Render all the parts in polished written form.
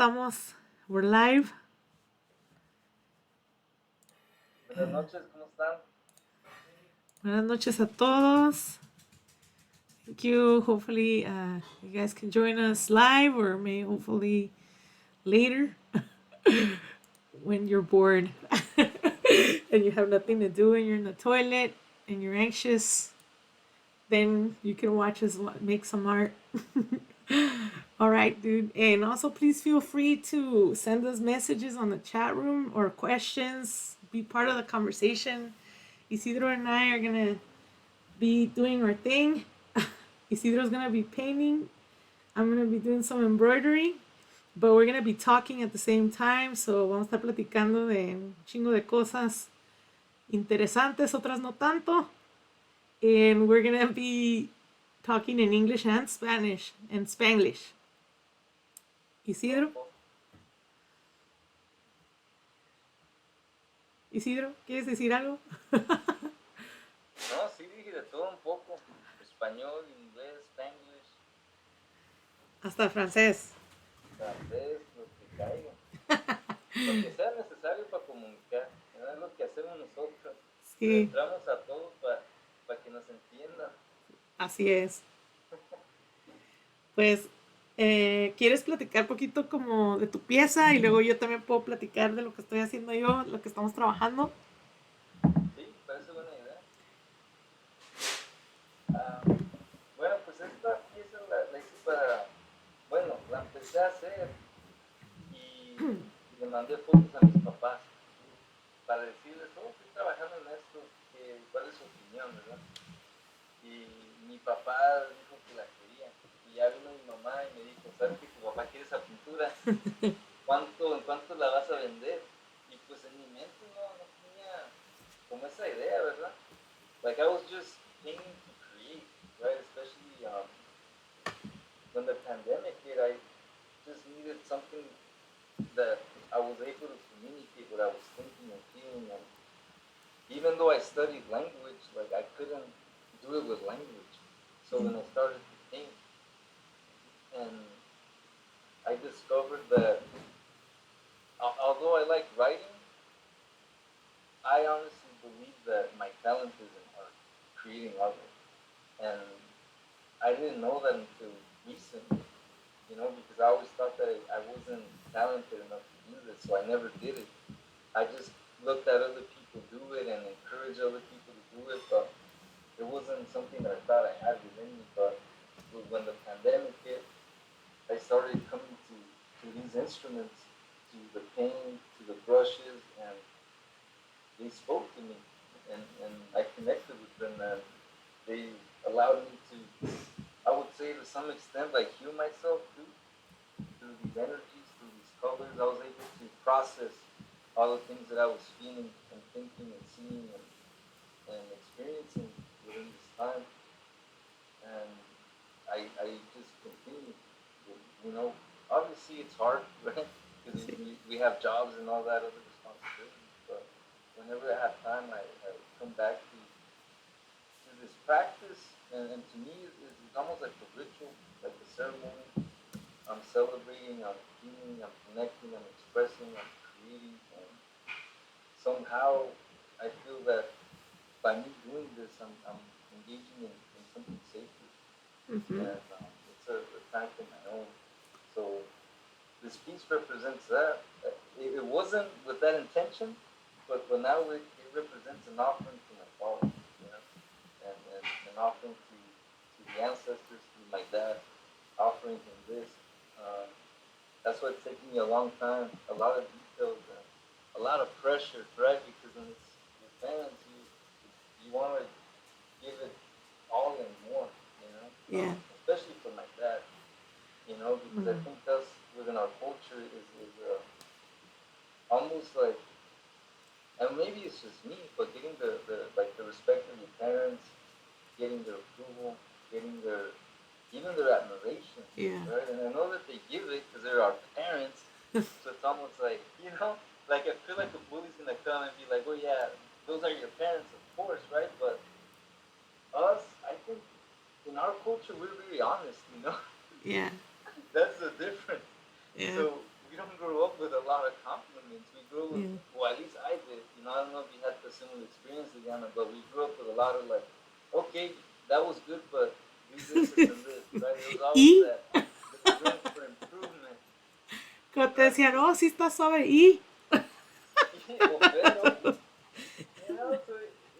estamos. We're live. Buenas noches, ¿cómo están? Buenas noches a todos. Thank you. Hopefully, you guys can join us live or hopefully later when you're bored and you have nothing to do and you're in the toilet and you're anxious. Then you can watch us make some art. All right, dude. And also, please feel free to send us messages on the chat room or questions. Be part of the conversation. Isidro and I are going to be doing our thing. Isidro's going to be painting. I'm going to be doing some embroidery. But we're going to be talking at the same time. So vamos a estar platicando de un chingo de cosas interesantes, otras no tanto. And we're going to be talking in English and Spanish and Spanglish. Isidro? Isidro, ¿quieres decir algo? No, sí dije de todo un poco. Español, inglés, spanglish. Hasta francés. Francés, lo que caiga. Lo que sea necesario para comunicar. Es lo que hacemos nosotros. Sí. Entramos a todos para que nos entiendan. Así es. Pues, ¿quieres platicar poquito como de tu pieza? Y luego yo también puedo platicar de lo que estoy haciendo yo, lo que estamos trabajando. Sí, parece buena idea. Bueno, pues esta pieza la hice para... Bueno, la empecé a hacer y le mandé fotos a mis papás para decirles, oh, estoy trabajando en esto, ¿cuál es su opinión, verdad? Y mi papá dijo que la quería. Y ya vino mi mamá y me dijo, ¿sabes que tu papá quiere esa pintura? ¿En cuánto la vas a vender? Y pues en mi mente no tenía como esa idea, ¿verdad? Like I was just painting to create, right? Especially when the pandemic hit, I just needed something that I was able to communicate what I was thinking and feeling. And even though I studied language, like I couldn't do it with language. So when I started to paint, and I discovered that although I like writing, I honestly believe that my talent is in art, creating art. And I didn't know that until recently, because I always thought that I wasn't talented enough to do this, so I never did it. I just looked at other people do it and encouraged other people to do it, but it wasn't something that I thought I had within me. But when the pandemic hit, I started coming to these instruments, to the paint, to the brushes, and they spoke to me, and I connected with them, and they allowed me to, I would say to some extent, like heal myself too, through these energies, through these colors. I was able to process all the things that I was feeling and thinking and seeing and experiencing within this time. And I just continued. Obviously it's hard, right? Because we have jobs and all that other responsibilities. But whenever I have time, I come back to this practice. And to me, it's almost like a ritual, like a ceremony. I'm celebrating, I'm feeling, I'm connecting, I'm expressing, I'm creating. And somehow I feel that by me doing this, I'm engaging in something sacred. Mm-hmm. And it's a time for my own. So this piece represents that. It wasn't with that intention, but now it represents an offering to my father, and an offering to the ancestors, to my dad, offering him this. That's why it's taking me a long time, a lot of details, and a lot of pressure, right? Because when it's your parents, you want to give it all and more, Yeah. Especially for my dad, because I think us within our culture is almost like, and maybe it's just me, but getting the respect of your parents, getting their approval, getting even their admiration, right? And I know that they give it because they're our parents, so it's almost like, like I feel like a bully's gonna come and be like, oh yeah, those are your parents, of course, right? But us, I think in our culture, we're very honest, Yeah. That's the difference. Yeah. So we don't grow up with a lot of compliments. We grew with, Yeah. well, at least I did. You know, I don't know if you had the similar experience, Diana, but we grew up with a lot of like, okay, that was good, but do this and this, right? There was always Y that room for improvement, cuando te right? decían, oh, sí está suave. Y O pero, you know, so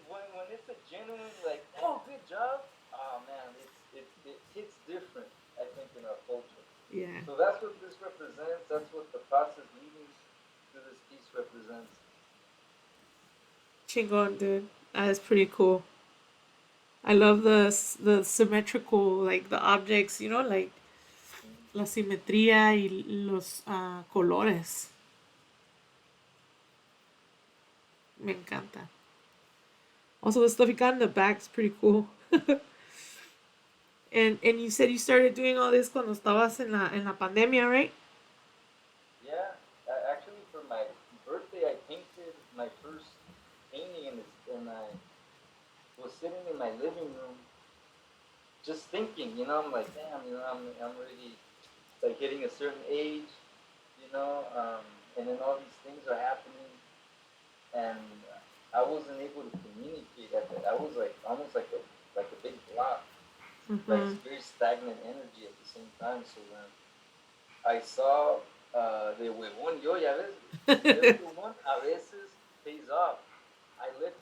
when it's a genuine like, oh, good job, oh man, it hits different. I think in our culture. yeah. So that's what this represents. That's what the process leading to this piece represents. Chingon, dude. That is pretty cool. I love the symmetrical, like the objects, you know, like Mm. la simetría y los colores. Me encanta. Also, the stuff you got in the back is pretty cool. And you said you started doing all this cuando estabas en la pandemia, right? Yeah, actually, for my birthday, I painted my first painting, and I was sitting in my living room, just thinking. You know, I'm like, damn, you know, I'm already like hitting a certain age, you know, and then all these things are happening, and I wasn't able to communicate at that. I was like almost like a big block, like Mm-hmm. very stagnant energy at the same time. So when I saw de huevón yo, ya ves, ser huevón a veces pays off. I left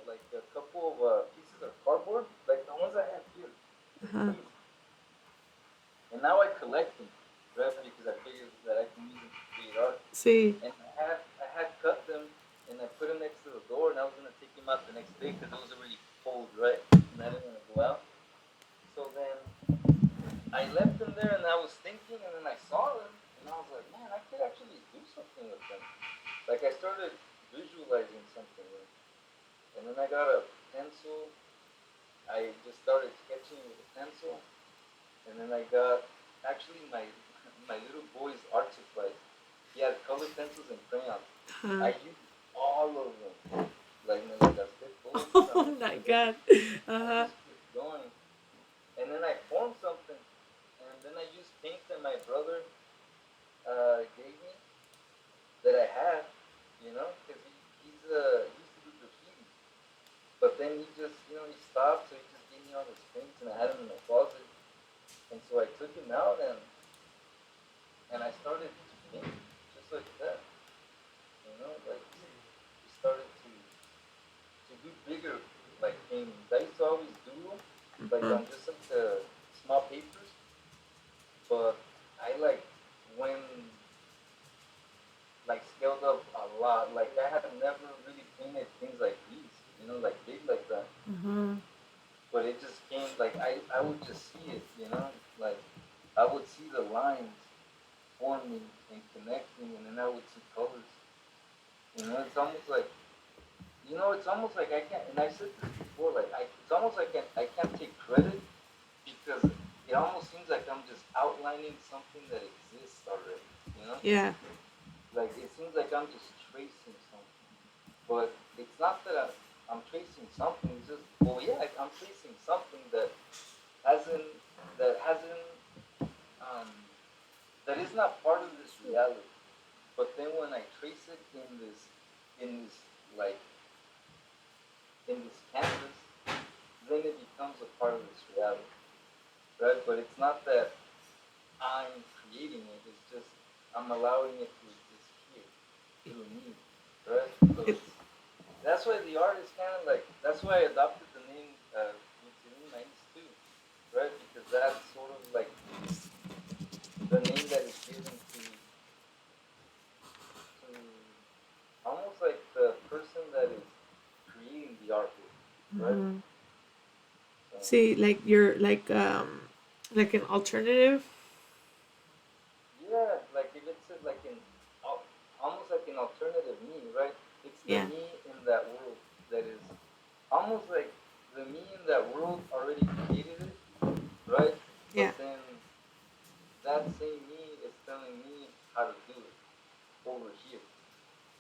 like a couple of pieces of cardboard, like the ones I have here, like Uh-huh. these, and now I collect them, right? Because I figured that I can use them to create art. Sí. And I had cut them, and I put them next to the door, and I was gonna take them out the next day because it was already cold, right? And I didn't want to go out. So then I left them there, and I was thinking, and then I saw them, and I was like, man, I could actually do something with them. Like I started visualizing something, and then I got a pencil. I just started sketching with a pencil, and then I got actually my little boy's art supplies. He had colored pencils and crayons. Uh-huh. I used all of them. Like me la gasté todo para Oh my meterle. god. I Uh-huh. just kept going, and then I formed something, and then I used paint that my brother gave me that I had, you know, because he used to do graffiti, but then he just he stopped, so he just gave me all his paints, and I had them in my closet, and so I took him out and I started to paint just like that, like we started to do bigger like paintings. I used to always do them like Uh-huh. on just like the small papers, but I like when like scaled up a lot. Like I had never really painted things like these, like big like that. Uh-huh. But it just came like I would just see it, like I would see the lines forming and connecting, and then I would see colors. It's almost like it's almost like I can't. And I said this before, like it's almost like I can't take credit because it almost seems like I'm just outlining something that exists already. You know, Yeah. like it seems like I'm just tracing something, but it's not that I'm tracing something. It's just yeah, I'm tracing something hasn't that hasn't um, that is not part of this reality. But then when I trace it in this like in this canvas, then it becomes a part of this reality, right? But it's not that I'm creating it. It's just I'm allowing it to exist here through me, right? So It, that's why the art is kind of like that's why I adopted the name too, right? Because that's sort of like the name that is given to almost like the person that is creating the artwork, right? uh-huh. So See, like you're like an alternative. yeah, like if it's like almost like an alternative me, right? It's the Yeah. me in that world that is almost like the me in that world already created it, right? Yeah. But then that same me is telling me how to do it over here,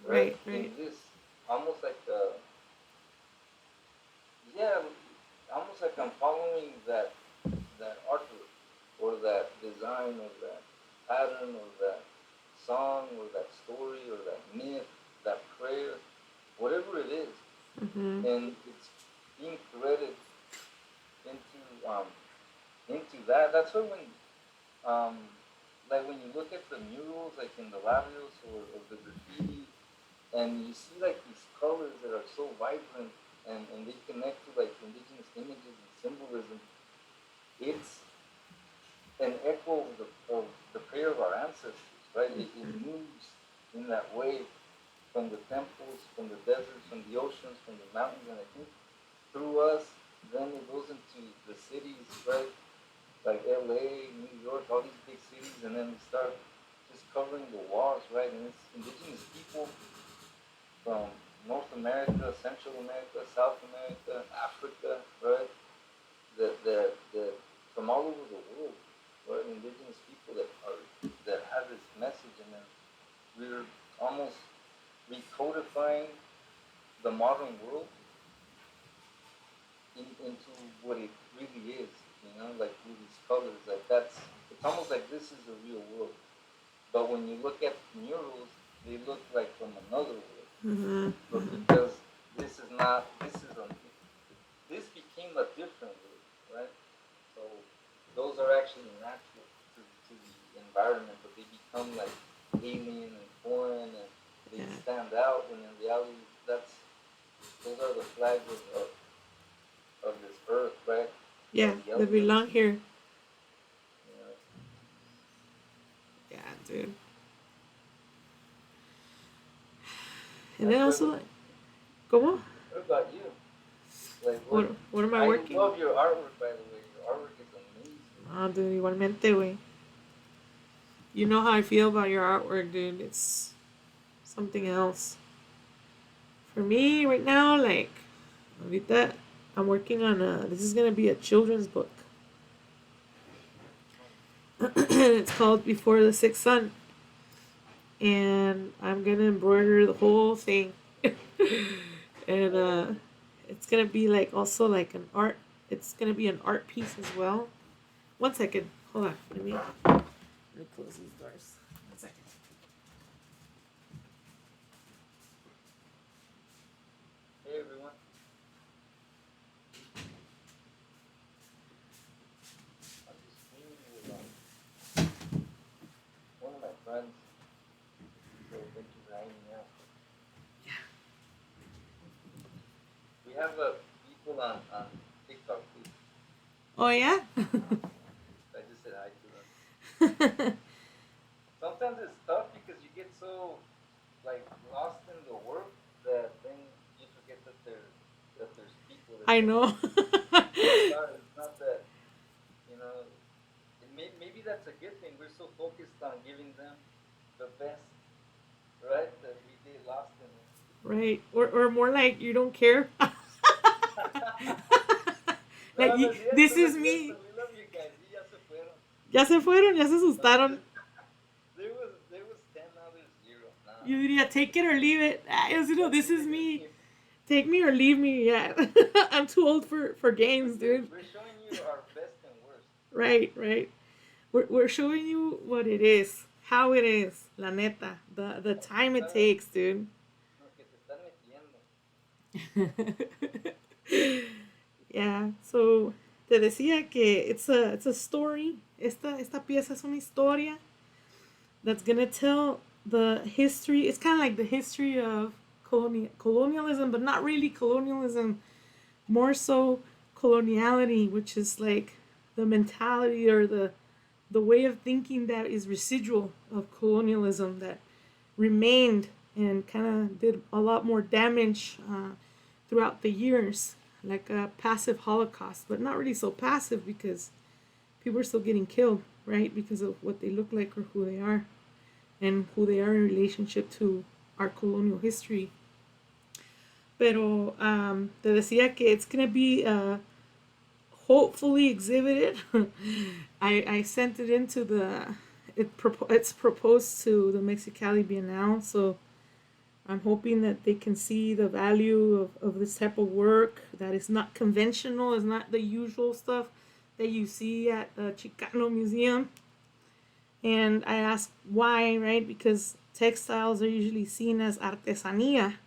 right? Right. Right. In this, almost like yeah, almost like I'm following that artwork or that design or that pattern or that song that's why um, like when you look at the murals, like in the barrios or the graffiti, and you see like these colors that are so vibrant and they connect to like indigenous images and symbolism, it's an echo of the prayer of our ancestors, right? It moves in that way from the temples, from the deserts, from the oceans, from the mountains, and I think through us, then it goes into the cities, right? Like LA, New York, all these big cities, and then we start just covering the walls, right? And it's indigenous people from North America, Central America, South America, Africa, right? That from all over the world, right? Indigenous people that have this message, and then we're almost recodifying the modern world into what it really is, like with these colors. Like it's almost like this is the real world. But when you look at murals, they look like from another world. Mm-hmm. But because this is not, this became a different world, right? So those are actually natural to the environment, but they become like alien and foreign, and they stand out. And in reality, those are the flags of this earth, right? Yeah, they belong here. Yeah. Yeah, dude. And then also, like, ¿cómo? What about you? Like what am I working? I love your artwork, by the way. Your artwork is amazing. Ah, dude, igualmente, güey. You know how I feel about your artwork, dude. It's something else. For me, right now, like, ahorita, I'm working on this is gonna be a children's book. It's called Before the Sixth Sun. And I'm gonna embroider the whole thing. And it's gonna be like also like an art, it's gonna be an art piece as well. 1 second, hold on, let me close these doors. 1 second. Hey everyone. I'm just meeting with one of my friends. So thank you for hanging out. Yeah. We have people on TikTok too. Oh yeah. I just said hi to them. Sometimes it's tough because you get so like lost in the work that then you forget that there's people. I know. It's not that, maybe that's a good thing. We're so focused on giving them the best, right? That we get lost in it. Right, or more like you don't care. No, Like no es cierto, this no is es me. cierto. We love you guys. Ya se fueron. Ya se fueron, ya se asustaron. There was 10, now there's 0. Nah. You diría, take it or leave it. This is me. Take me or leave me. Yeah. I'm too old for games, dude. We're showing you our best and worst. Right. We're showing you what it is, how it is, la neta, the time it takes, dude. No, que te están metiendo. Yeah, so te decía que it's a story. Esta pieza es una historia that's gonna tell the history. It's kind of like the history of colonialism, but not really colonialism. More so coloniality, which is like the mentality or the way of thinking that is residual of colonialism that remained and kind of did a lot more damage throughout the years, like a passive Holocaust, but not really so passive because people are still getting killed, right? Because of what they look like or who they are and who they are in relationship to our colonial history. Pero te decía que it's going to be hopefully exhibited. I sent it into it's proposed to the Mexicali Bienal, so I'm hoping that they can see the value of this type of work that is not conventional, is not the usual stuff that you see at the Chicano Museum. And I asked why, right? Because textiles are usually seen as artesanía,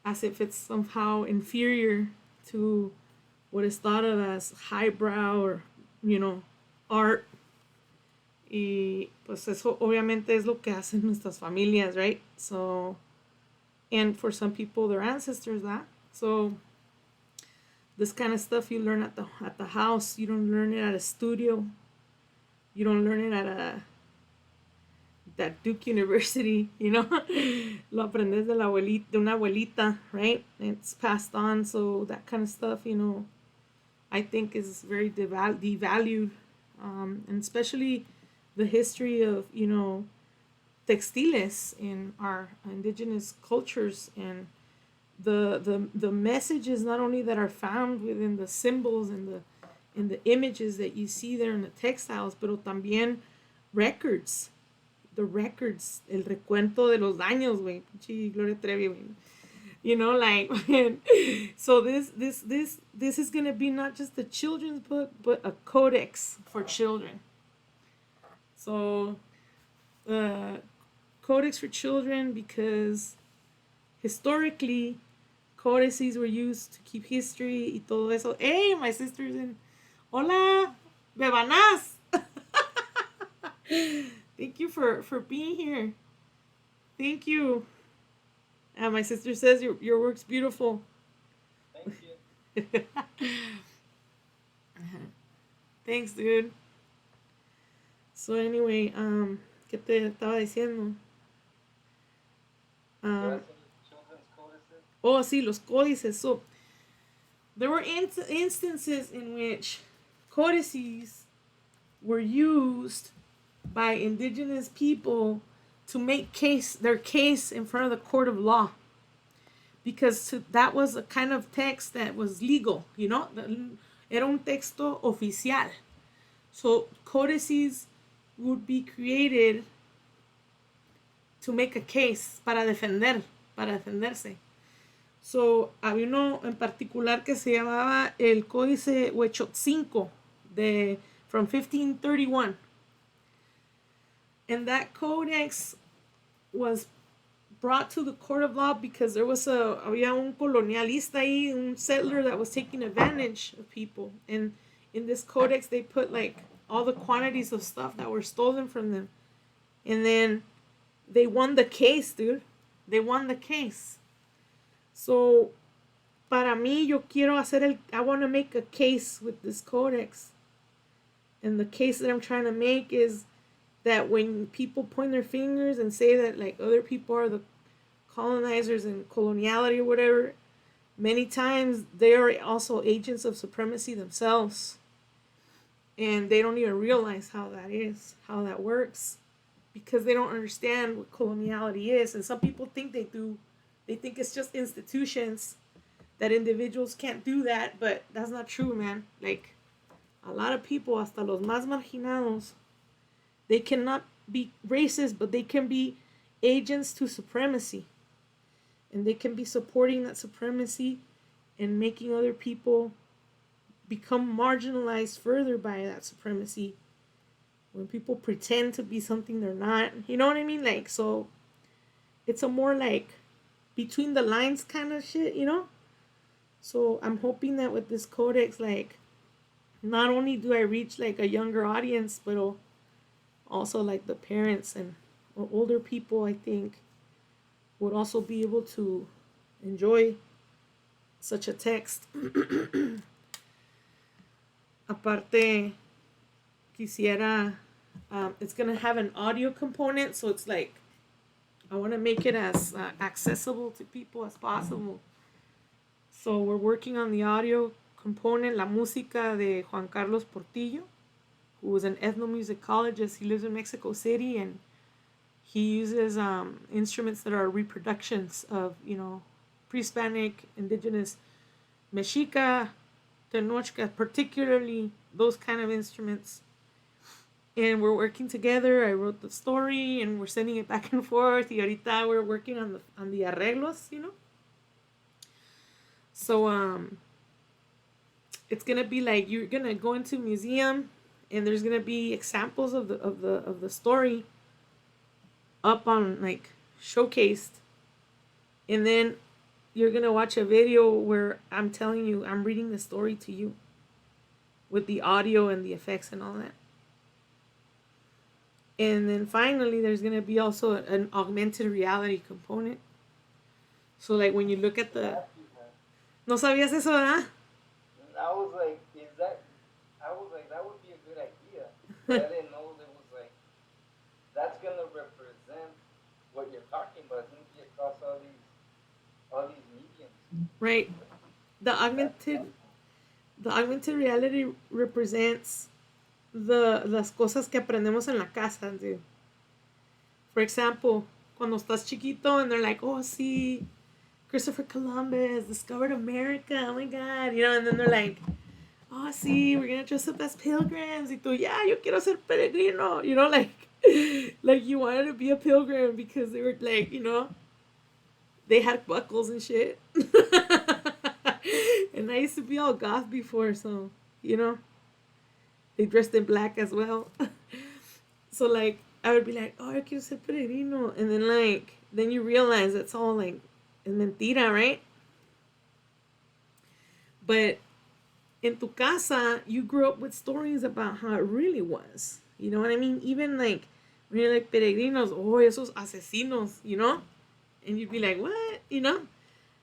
as if it's somehow inferior to what is thought of as highbrow or, art. Y pues eso obviamente es lo que hacen nuestras familias, right? So, and for some people, their ancestors, that. So, this kind of stuff you learn at the house. You don't learn it at a studio. You don't learn it at a that Duke University, you know. Lo aprendes de la abuelita, de una abuelita, right? It's passed on, so that kind of stuff, you know, I think is very devalued, and especially the history of, you know, textiles in our indigenous cultures, and the messages not only that are found within the symbols and the images that you see there in the textiles, pero también records, the records, el recuento de los daños, güey, pinche Gloria Trevi, güey. You know, like, so this is gonna be not just a children's book, but a codex for children. So, codex for children, because historically, codices were used to keep history y todo eso. Hey, my sister's in. Hola, bebanas. Thank you for being here. Thank you. And my sister says your work's beautiful. Thank you. Thanks, dude. So anyway, ¿qué te estaba diciendo? Children's codices. Oh, sí, los códices. So there were instances in which codices were used by indigenous people to make their case in front of the court of law, because that was a kind of text that was legal, you know, era un texto oficial. So codices would be created to make a case para defenderse. So había uno en particular que se llamaba el Códice Huechotzinco from 1531. And that codex was brought to the court of law because there was había un colonialista ahí, un settler that was taking advantage of people. And in this codex, they put like all the quantities of stuff that were stolen from them. And then they won the case, dude. They won the case. So, para mí, I want to make a case with this codex. And the case that I'm trying to make is that when people point their fingers and say that like other people are the colonizers and coloniality or whatever, many times they are also agents of supremacy themselves. And they don't even realize how that works, because they don't understand what coloniality is. And some people think they do. They think it's just institutions, that individuals can't do that, but that's not true, man. Like, a lot of people, hasta los más marginados, they cannot be racist, but they can be agents to supremacy. And they can be supporting that supremacy and making other people become marginalized further by that supremacy. When people pretend to be something they're not. You know what I mean? Like, so it's a more like between the lines kind of shit, you know? So I'm hoping that with this codex, like, not only do I reach like a younger audience, but also like the parents and older people, I think, would also be able to enjoy such a text. Aparte, quisiera, it's going to have an audio component, so it's like, I want to make it as accessible to people as possible. So we're working on the audio component, la música de Juan Carlos Portillo, who was an ethnomusicologist. He lives in Mexico City, and he uses instruments that are reproductions of, you know, pre-Hispanic, indigenous, mexica, tenochca, particularly those kind of instruments. And we're working together. I wrote the story, and we're sending it back and forth. Y ahorita we're working on the arreglos, you know. So it's gonna be like you're gonna go into a museum, and there's gonna be examples of the story up on like showcased, and then you're gonna watch a video where I'm reading the story to you with the audio and the effects and all that. And then finally, there's going to be also an augmented reality component. So, like, when you look at the. Exactly, man. No sabías eso, ¿verdad? And I was like, is that? I was like, that would be a good idea, but I didn't know there was like that's gonna represent what you're talking about. It's gonna be across all these mediums. Right. The That's augmented awesome. the augmented reality represents las cosas que aprendemos en la casa, dude. For example, cuando estás chiquito and they're like, oh, sí, Christopher Columbus discovered America, oh my God, you know, and then they're like, oh, sí, we're gonna dress up as pilgrims, y tú, yeah, yo quiero ser peregrino, you know, like, like you wanted to be a pilgrim because they were like, you know, they had buckles and shit. And I used to be all goth before, so, you know, they dressed in black as well. So, like, I would be like, oh, yo quiero ser peregrino. And then, like, then you realize it's all, like, es mentira, right? But in tu casa, you grew up with stories about how it really was. You know what I mean? Even, like, when you're like, peregrinos, oh, esos asesinos, you know? And you'd be like, what? You know?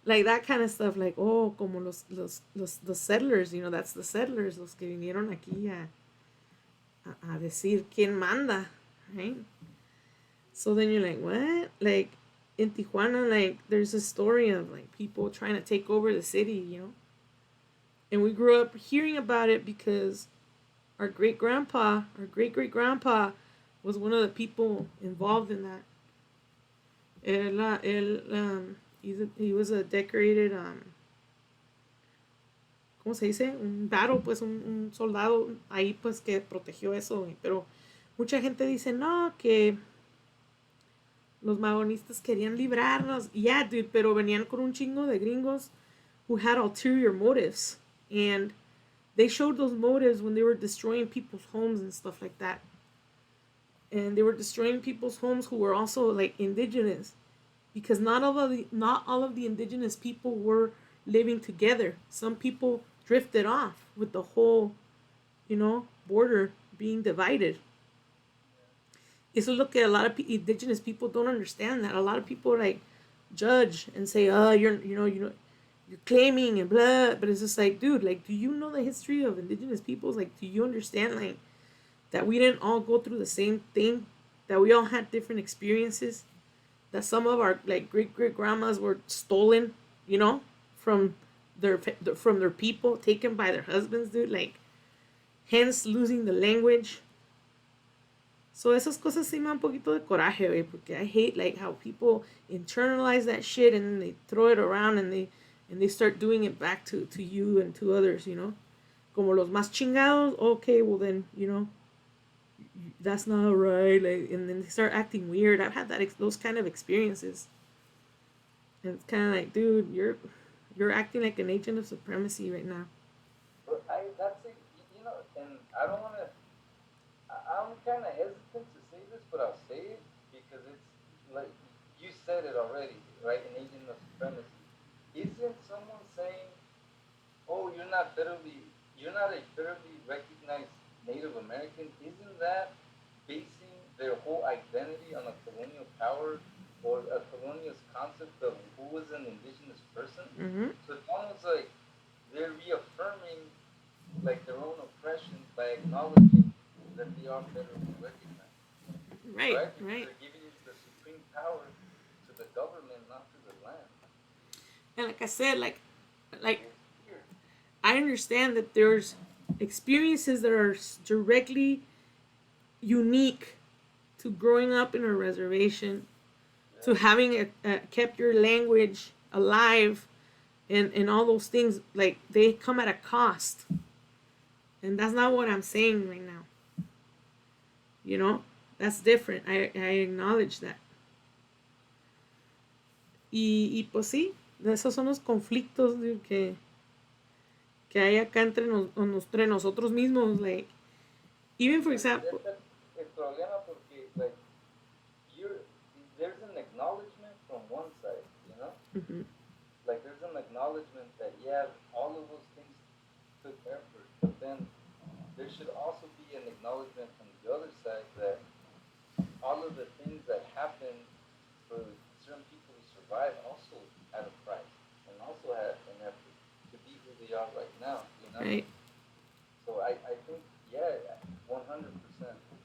Like that kind of stuff, like, oh, como los settlers, you know, that's the settlers, los que vinieron aquí a decir quién manda, right? So then you're like, what? Like, in Tijuana, like, there's a story of, like, people trying to take over the city, you know? And we grew up hearing about it because our great grandpa, our great great grandpa, was one of the people involved in that. He was a decorated ¿cómo se dice? Un battle, pues un soldado ahí pues que protegió eso, pero mucha gente dice no, que los magonistas querían librarnos, yeah, dude, pero venían con un chingo de gringos who had ulterior motives, and they showed those motives when they were destroying people's homes and stuff like that, and they were destroying people's homes who were also like indigenous, because not all of the indigenous people were living together. Some people drifted off with the whole, you know, border being divided. Eso es lo que a lot of indigenous people don't understand. That a lot of people like judge and say, "Oh, you're claiming and blah." But it's just like, dude, like, do you know the history of indigenous peoples? Like, do you understand like that we didn't all go through the same thing? That we all had different experiences. That some of our like great great grandmas were stolen, you know, from their people, taken by their husbands, dude. Like, hence losing the language. So esas cosas sí me dan un poquito de coraje, güey, porque I hate like how people internalize that shit and then they throw it around and they start doing it back to you and to others, you know. Como los más chingados, okay, well then, you know, that's not right, like, and then they start acting weird. I've had those kind of experiences, and it's kind of like, dude, you're acting like an agent of supremacy right now. But that's it, and I don't want to. I'm kind of hesitant to say this, but I'll say it because it's like you said it already, right? An agent of supremacy. Isn't someone saying, "Oh, you're not a federally recognized Native American"? Isn't that basing their whole identity on a colonial power or a colonial concept of who is an indigenous person? Mm-hmm. So it's almost like they're reaffirming like their own oppression by acknowledging that they are federally recognized, Right, right? Because right. they're giving the supreme power to the government, not to the land. And like I said, like So it's weird. I understand that there's experiences that are directly unique to growing up in a reservation, to Yeah. having kept your language alive, and all those things. Like, they come at a cost, and that's not what I'm saying right now. You know, that's different. I acknowledge that. Y pues sí, esos son los conflictos que hay acá entre nosotros mismos. Like, even for example. That's el problema porque like you're there's an acknowledgement from one side, Mm-hmm. like there's an acknowledgement that yeah, all of those things took effort, but then there should also be an acknowledgement from the other side that tribe also had a price and also had an effort to be who they are right now, you know? Right. So I think, yeah, 100%.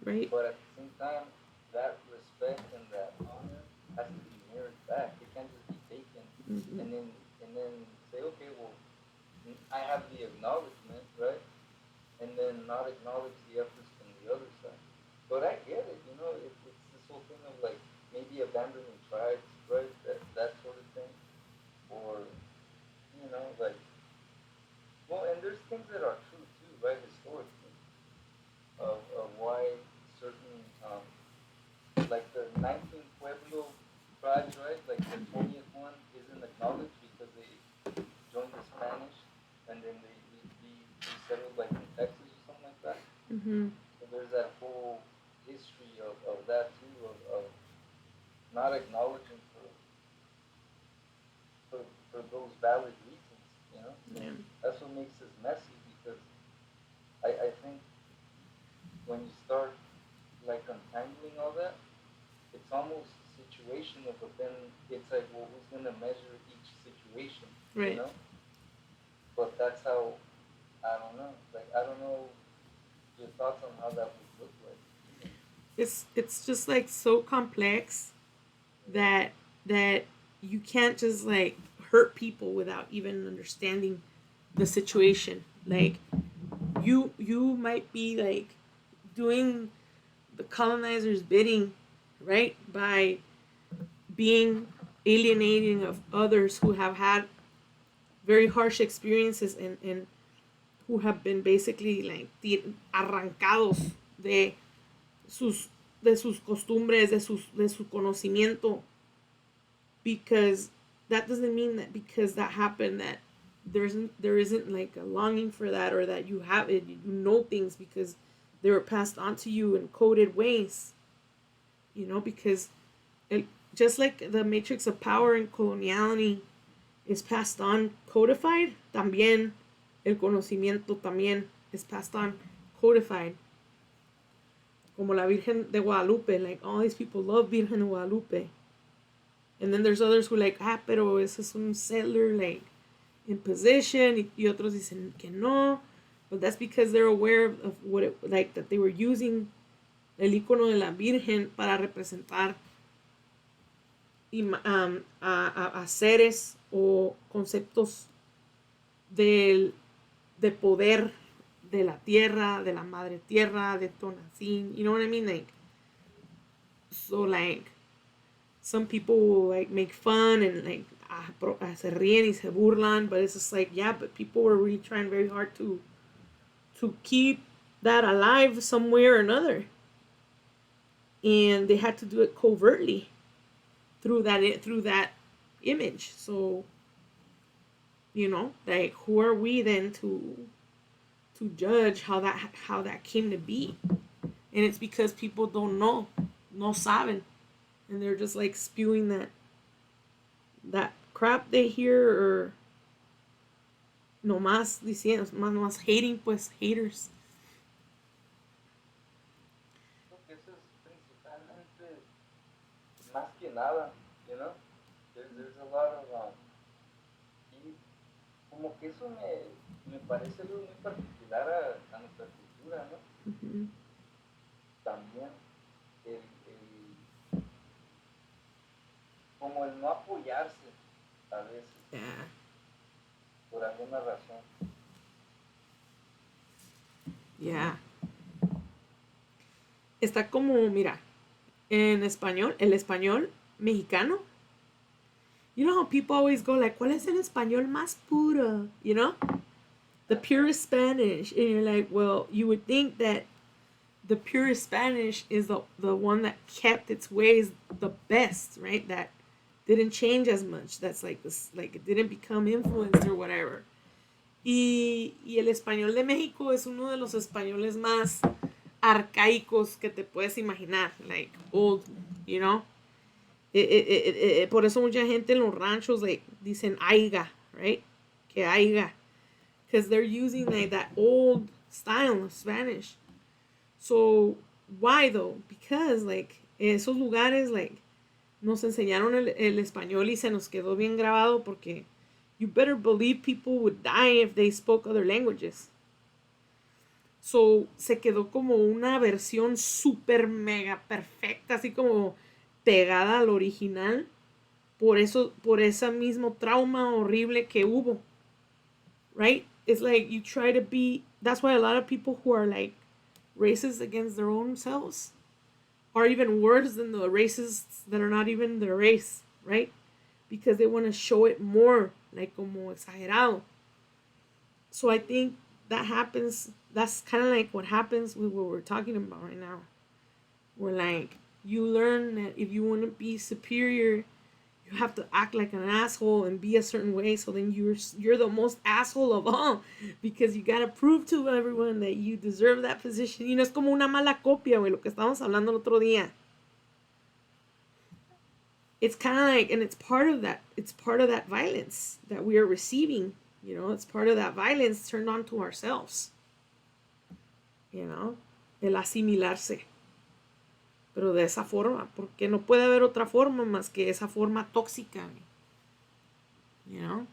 Right. But at the same time, that respect and that honor has to be mirrored back. It can't just be taken Mm-hmm. and then say, okay, well, I have the acknowledgement, right? And then not acknowledge the efforts from the other side. But I get it, you know, it's this whole thing of like maybe abandoning tribes, right? That sort of thing. Or, you know, like, well, and there's things that are true too, right, historically, of why certain, like the 19 Pueblo tribes, right, like the 20th one isn't acknowledged because they joined the Spanish and then they settled like in Texas or something like that. Mm-hmm. So there's that whole history of that too, of not acknowledging for, for those valid reasons, you know? So Yeah. that's what makes this messy because I think when you start like untangling all that, it's almost situational, but then it's like, well, who's gonna measure each situation, you Right. know? But that's how I don't know. Like I don't know your thoughts on how that would look like. Either. It's just like so complex Yeah. that you can't just like hurt people without even understanding the situation. Like you might be like doing the colonizer's bidding, right? By being alienating of others who have had very harsh experiences and who have been basically like arrancados de sus de sus costumbres, de su conocimiento, because that doesn't mean that because that happened that there isn't like a longing for that, or that you have it, you know things because they were passed on to you in coded ways, because it, just like the matrix of power and coloniality is passed on codified, también el conocimiento también is passed on codified. Como la Virgen de Guadalupe, like all these people love Virgen de Guadalupe. And then there's others who like, pero ese es un settler like in position, y otros dicen que no. But that's because they're aware of what it like, that they were using el icono de la Virgen para representar a seres o conceptos de poder de la tierra, de la madre tierra, de Tonacín. You know what I mean? Like, so like, some people will like make fun and like se ríen y se burlan, but it's just like, yeah, but people were really trying very hard to keep that alive some way or another, and they had to do it covertly through that image. So like, who are we then to judge how that came to be? And it's because people don't know, no saben, and they're just like spewing that crap they hear, or no más diciendo, más hating, pues haters. Creo que eso es principalmente más que nada, you know? There's a lot of y como que eso me parece algo muy particular a nuestra cultura, ¿no? Mm-hmm. También el como el no apoyarse a veces Yeah. por alguna razón. Yeah. Está como, mira, en español, el español mexicano. You know how people always go like, ¿cuál es el español más puro? You know? The purest Spanish. And you're like, well, you would think that the purest Spanish is the one that kept its ways the best, right? That didn't change as much. That's like this, like it didn't become influenced or whatever. Y el español de México es uno de los españoles más arcaicos que te puedes imaginar, like old, you know. Por eso mucha gente en los ranchos like dicen aiga, right? Que aiga, because they're using like that old style of Spanish. So why though? Because like esos lugares like nos enseñaron el español y se nos quedó bien grabado porque you better believe people would die if they spoke other languages. So, se quedó como una versión súper mega perfecta, así como pegada al original. Por ese mismo trauma horrible que hubo. Right? It's like you try to be, that's why a lot of people who are like racist against their own selves are even worse than the racists that are not even their race, right? Because they want to show it more, like como exagerado. So I think that happens, that's kind of like what happens with what we're talking about right now. We're like, you learn that if you want to be superior, you have to act like an asshole and be a certain way, so then you're the most asshole of all, because you gotta prove to everyone that you deserve that position. You know, es como una mala copia, güey, lo que estábamos hablando el otro día. It's kind of like, and it's part of that violence that we are receiving. You know, it's part of that violence turned on to ourselves. You know, el asimilarse. Pero de esa forma, porque no puede haber otra forma más que esa forma tóxica. You know?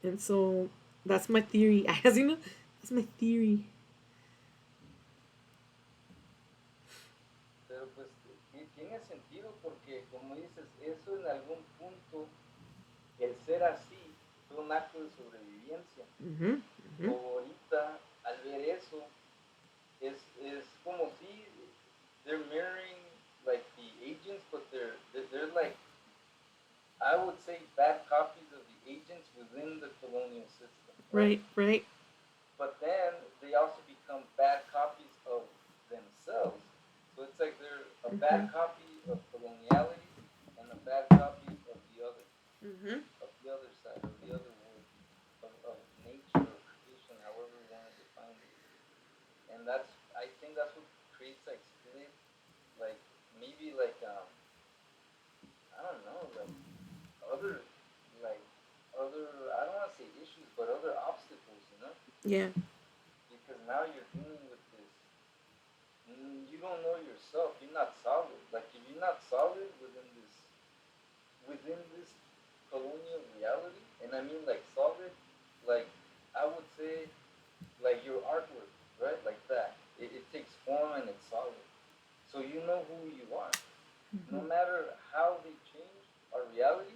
And so, that's my theory. As you know, that's my theory. Pero pues tiene sentido porque, como dices, eso en algún punto, el ser así, fue un acto de sobrevivencia. O ahorita, al ver eso, es como si they're mirroring like the agents, but they're like, I would say, bad copies of the agents within the colonial system. Right. But then they also become bad copies of themselves. So it's like they're a bad copy of coloniality and a bad copy of the other, of the other side, of the other world, of nature or creation, however we want to define it. And I think that's what creates like split, like maybe like I don't know, like other like other, I don't want to say issues, but other obstacles, you know? Yeah. Because now you're dealing with this. You don't know yourself. You're not solid. Like if you're not solid within this colonial reality, and I mean like solid, like I would say, like your artwork, right? Like that. It takes form and it's solid. So you know who you are. No matter how they change our reality,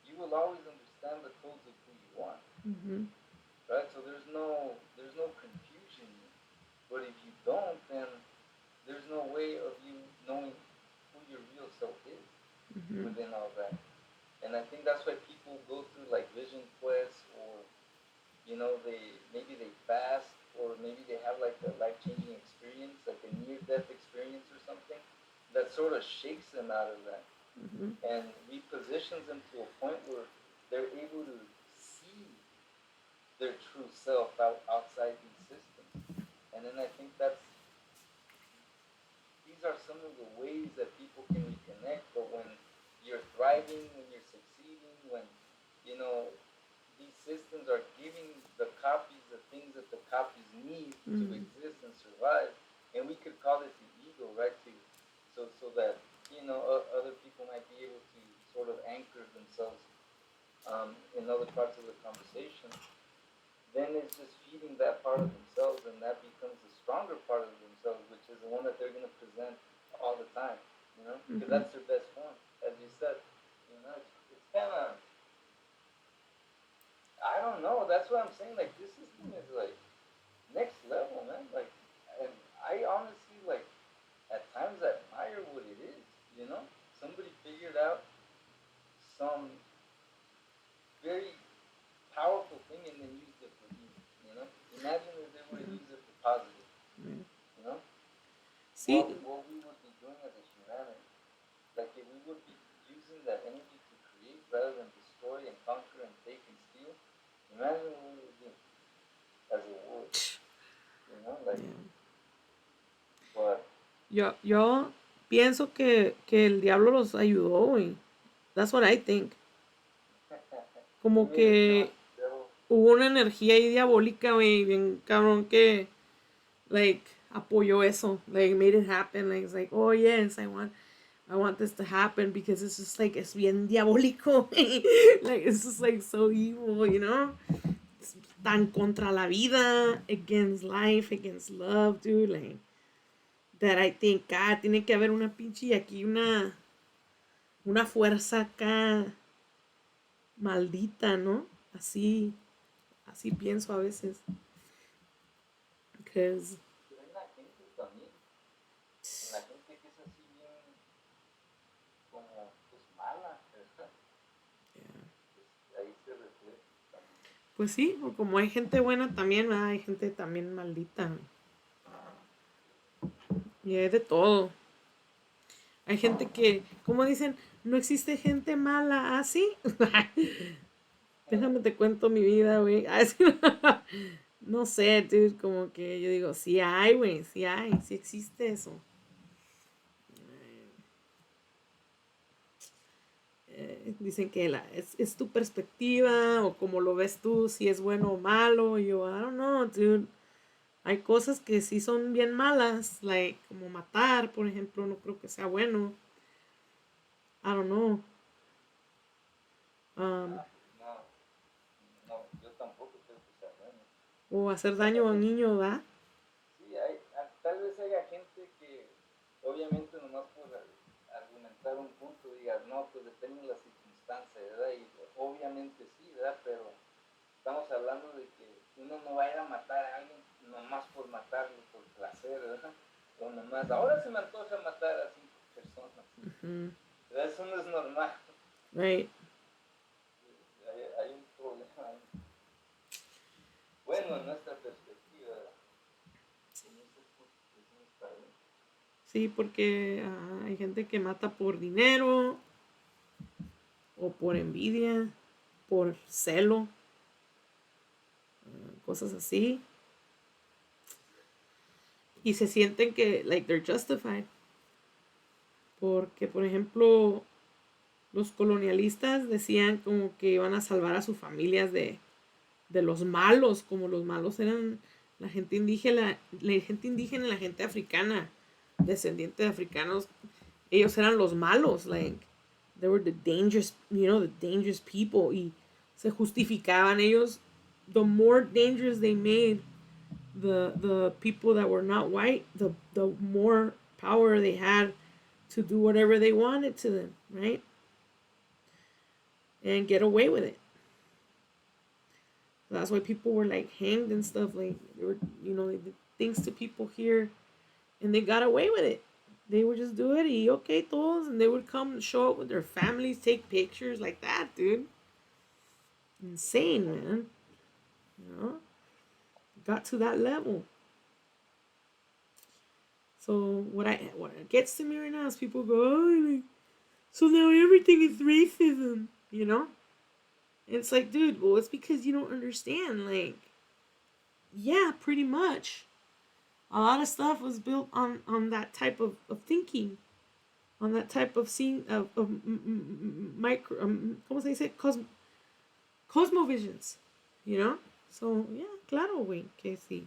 you will always understand the codes of who you are. Right? So there's no confusion. But if you don't, then there's no way of you knowing who your real self is within all that. And I think that's why people go through like vision quests, or maybe they fast, or maybe they have like a life-changing experience, like a near-death experience or something, that sort of shakes them out of that and repositions them to a point where they're able to see their true self outside these systems. And then I think these are some of the ways that people can reconnect. But when you're thriving, when you're succeeding, when these systems are giving the copies the things that the copies need to exist and survive, and we could call it the ego, right? So that other people might be able to sort of anchor themselves in other parts of the conversation. Then it's just feeding that part of themselves, and that becomes the stronger part of themselves, which is the one that they're going to present all the time, because that's their best form, as you said. It's kind of, I don't know. That's what I'm saying. Like this system is like next level, man. Like, and I honestly like at times admire what it is. Somebody figured out some very powerful thing and then used it for evil. Imagine if they would have used it for positive. See, what we would be doing as a humanity. Like if we would be using that energy to create rather than destroy and conquer and take and steal. Imagine what we would do as a world. Like. But. Yo pienso que el diablo los ayudó, güey. That's what I think. Como que hubo una energía ahí diabólica, güey, bien cabrón, que like apoyó eso, like made it happen, like it's like, oh yes, I want this to happen because it's just like es bien diabólico, like it's just like so evil, you know, it's tan contra la vida, against life, against love, dude, like that I think, God, tiene que haber una pinche aquí una fuerza acá maldita, ¿no? Así pienso a veces, because Pero hay una gente también, la gente que es así bien como pues mala, ¿verdad? Pues, ahí se refleja también. pues sí, o como hay gente buena también, ¿verdad? Hay gente también maldita. Y hay de todo. Hay gente que, como dicen, no existe gente mala así. Déjame te cuento mi vida, güey. No sé, dude, como que yo digo, sí hay, güey, sí hay, sí existe eso. Dicen que es tu perspectiva o como lo ves tú, si es bueno o malo. Y yo, I don't know, dude. Hay cosas que sí son bien malas, like como matar, por ejemplo, no creo que sea bueno. I don't know. Um, Ah, no, no, yo tampoco creo que sea bueno. o hacer Hay daño a un gente, niño, ¿verdad? sí, tal vez haya gente que obviamente nomás por argumentar un punto diga, no, pues depende de las circunstancias, ¿verdad? Y obviamente sí, ¿verdad? Pero estamos hablando de que uno no va a ir a matar a alguien nomás por matarlo, por placer, ¿verdad? O nomás, ahora se me antoja matar a 5 personas, Mm-hmm. ¿verdad? Eso no es normal. Right. Hay un problema ahí. Bueno, en nuestra perspectiva, en ese punto, eso no está bien. Sí, porque hay gente que mata por dinero o por envidia, por celo, cosas así. Y se sienten que, like, they're justified. Porque, por ejemplo, los colonialistas decían como que iban a salvar a sus familias de los malos, como los malos eran la gente indígena y la gente africana, descendiente de africanos, ellos eran los malos, like, they were the dangerous, the dangerous people, y se justificaban ellos, the more dangerous they made the people that were not white, the more power they had to do whatever they wanted to them, right? And get away with it. That's why people were like hanged and stuff. Like they were, they did things to people here, and they got away with it. They would just do it. Y okay, todos, and they would come and show up with their families, take pictures like that, dude. Insane, man. You know, got to that level. So what gets to me right now is people go, oh, like, so now everything is racism, And it's like, dude, well, it's because you don't understand. Like, yeah, pretty much. A lot of stuff was built on that type of thinking, on that type of seeing of micro, ¿cómo se dice? Cosmovisions, So, yeah, claro, güey, que sí,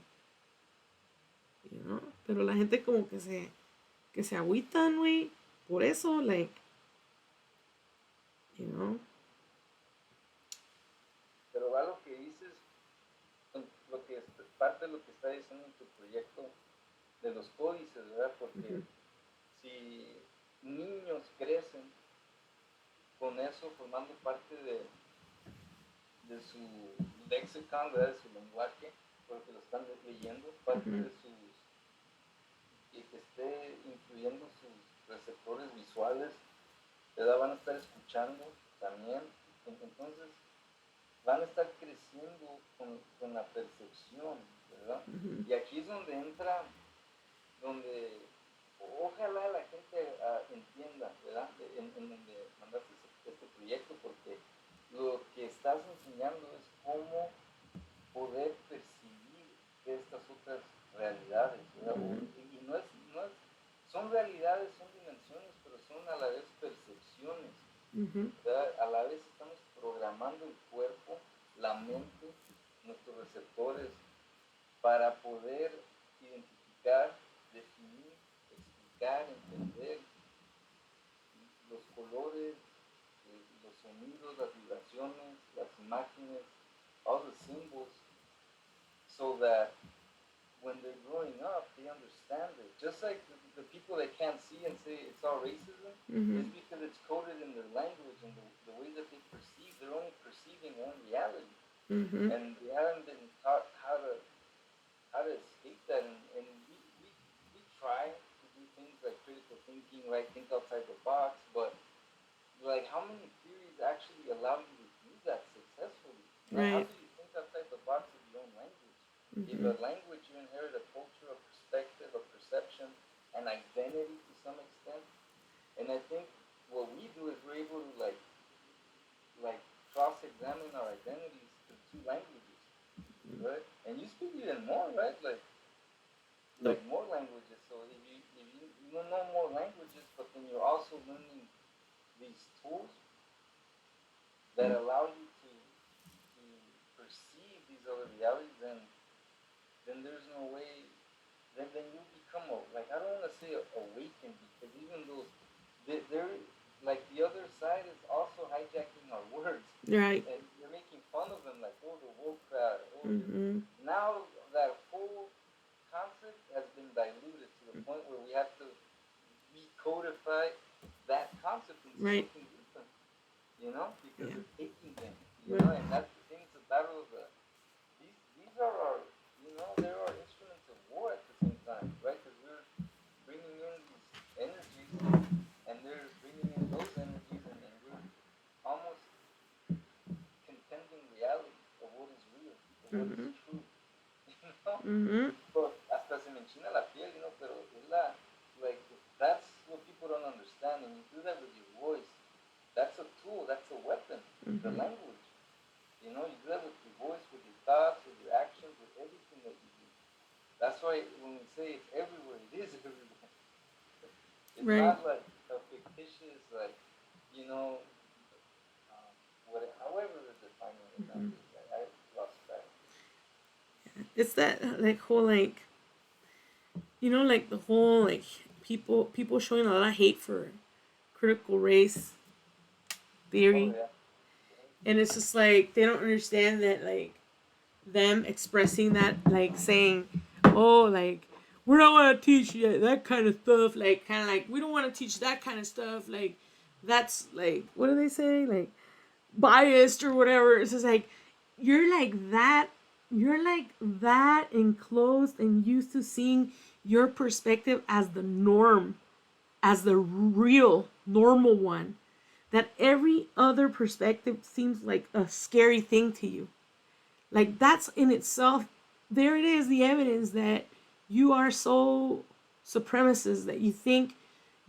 Pero la gente como que se agüitan, güey, por eso, like, you know. Pero va lo que dices, lo que es parte de lo que está diciendo en tu proyecto de los códices, ¿verdad? Porque si niños crecen con eso formando parte de su lexicon, ¿verdad? De su lenguaje, porque lo están leyendo, parte de sus, que esté influyendo sus receptores visuales, ¿verdad? Van a estar escuchando también, entonces van a estar creciendo con la percepción, ¿verdad? Y aquí es donde entra, donde ojalá la gente entienda, ¿verdad? En donde mandaste este proyecto, porque lo que estás enseñando es cómo poder percibir estas otras realidades, ¿verdad? Y no es, son realidades, son dimensiones, pero son a la vez percepciones, ¿verdad? A la vez estamos programando el cuerpo, la mente, nuestros receptores, para poder identificar buscar, definir, explicar, entender los colores, los sonidos, las vibraciones, las imágenes, all the symbols, so that when they're growing up, they understand it. Just like the people that can't see and say it's all racism, Mm-hmm. is because it's coded in their language and the way that they perceive. They're only perceiving one reality, Mm-hmm. and they haven't been taught how to escape that. And we try to do things like critical thinking, right? Think outside the box, but like how many theories actually allow you to do that successfully? How Right. do you think outside the box of your own language? If Mm-hmm. a language you inherit a culture, a perspective, a perception, an identity to some extent, and I think what we do is we're able to like cross-examine our identities through two languages, right? And you speak even more, right? Nope. Like more languages. So if you know more languages, but then you're also learning these tools that allow you to perceive these other realities, then there's no way. Then you become like I don't want to say awakened, because even those they're like the other side is also hijacking our words, Right. and you're making fun of them, like, oh, the woke crowd, oh, Mm-hmm. now that whole concept has been diluted to the point where we have to recodify that concept into Right. something different, because Yeah. it's taking them, Right. and that's the thing. It's a battle of these are our, they're our instruments of war at the same time, right? Because we're bringing in these energies, and they're bringing in those energies, and we're almost contending reality of what is real, of what is Mm-hmm. true, you know? Mm-hmm. But hasta se me enchina la piel, pero es like, that's what people don't understand, and you do that with your voice. That's a tool, that's a weapon, the Mm-hmm. language. You do that with your voice, with your thoughts, with your actions, with everything that you do. That's why when we say it's everywhere, it is everywhere. It's Right. not like a fictitious, like, you know, however they're defining it Mm-hmm. nowadays. I lost track. It's that like whole like like the whole like people showing a lot of hate for critical race Oh, theory, yeah. and it's just like they don't understand that like them expressing that like saying, oh, like we don't want to teach you that kind of stuff, like kind of like we don't want to teach that kind of stuff, like that's like what do they say, like biased or whatever. It's just like you're like that enclosed and used to seeing your perspective as the norm, as the real normal one, that every other perspective seems like a scary thing to you. Like that's in itself, there it is, the evidence that you are so supremacist that you think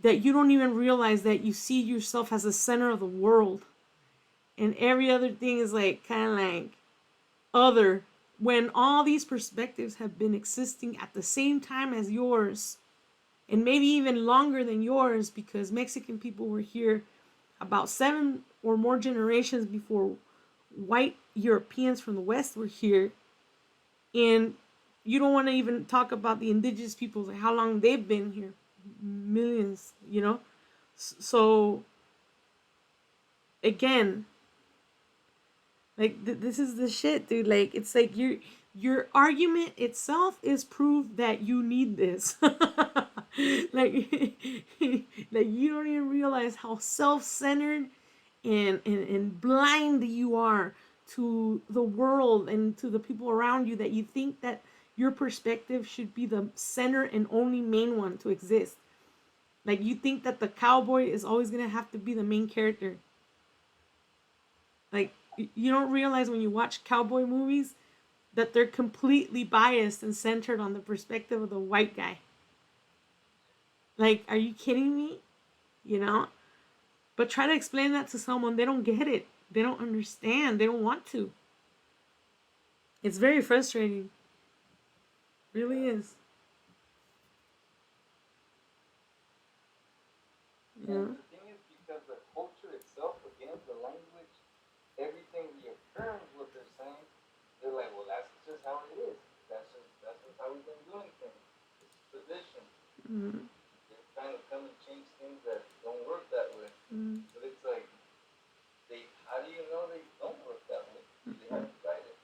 that you don't even realize that you see yourself as the center of the world, and every other thing is like kind of like other, when all these perspectives have been existing at the same time as yours, and maybe even longer than yours, because Mexican people were here about 7 or more generations before white Europeans from the West were here. And you don't want to even talk about the indigenous peoples, like how long they've been here, millions. So again, like this is the shit, dude. Like it's like your argument itself is proof that you need this. like like you don't even realize how self-centered and blind you are to the world and to the people around you, that you think that your perspective should be the center and only main one to exist. Like you think that the cowboy is always gonna have to be the main character. Like you don't realize when you watch cowboy movies that they're completely biased and centered on the perspective of the white guy. Like, are you kidding me? You know? But try to explain that to someone, they don't get it. They don't understand. They don't want to. It's very frustrating. Really Yeah. is. And Yeah. the thing is, because the culture itself, again, the language, everything reaffirms what they're saying. They're like, well, that's just how it is. That's just how we've been doing things. They're trying to come and change things that don't work that way. But it's like, how do you know they don't work that way? They haven't tried it.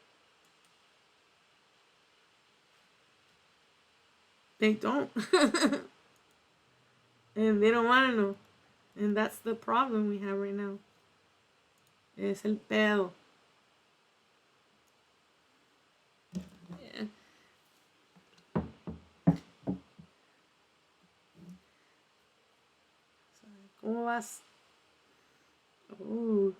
They don't. And they don't want to know. And that's the problem we have right now. Es el pedo. Yeah. ¿Cómo vas? Oh.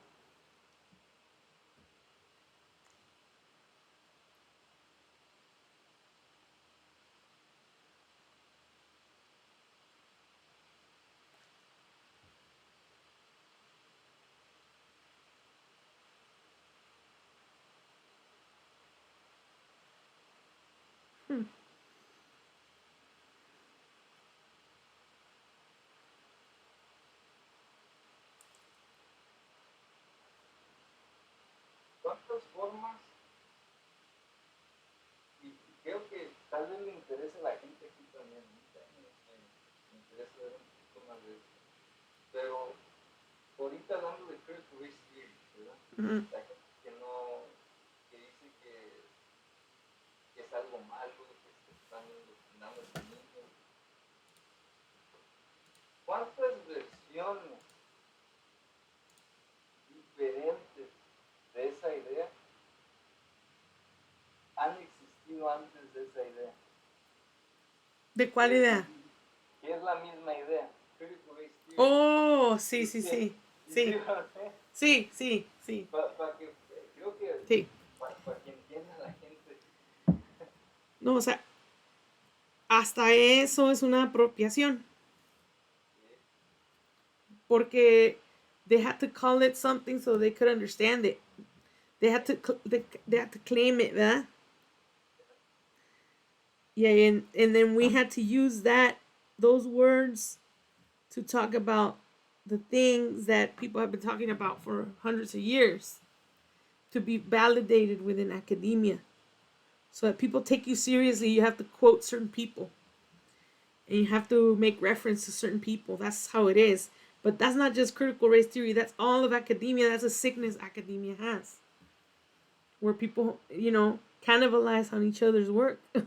¿Cuántas formas? Y creo que tal vez le interese a la gente aquí también. Me interesa ver un poquito más de eso. Pero ahorita hablando de critical race theory, ¿verdad? La gente que no, que dice que es algo malo, que se están ilusionando a sí mismos. ¿Cuántas versiones diferentes de esa idea han existido antes de esa idea? ¿De cuál idea? Que es la misma idea. Critical race theory. Oh, sí, sí, sí. Sí. Sí, sí, sí. Que, creo que sí. Para que entienda la gente. No, o sea, hasta eso es una apropiación. Porque they had to call it something so they could understand it. They had to claim it, ¿verdad? Yeah, and then we had to use those words to talk about the things that people have been talking about for hundreds of years, to be validated within academia. So that people take you seriously, you have to quote certain people. And you have to make reference to certain people. That's how it is. But that's not just critical race theory. That's all of academia. That's a sickness academia has. Where people, cannibalize on each other's work. And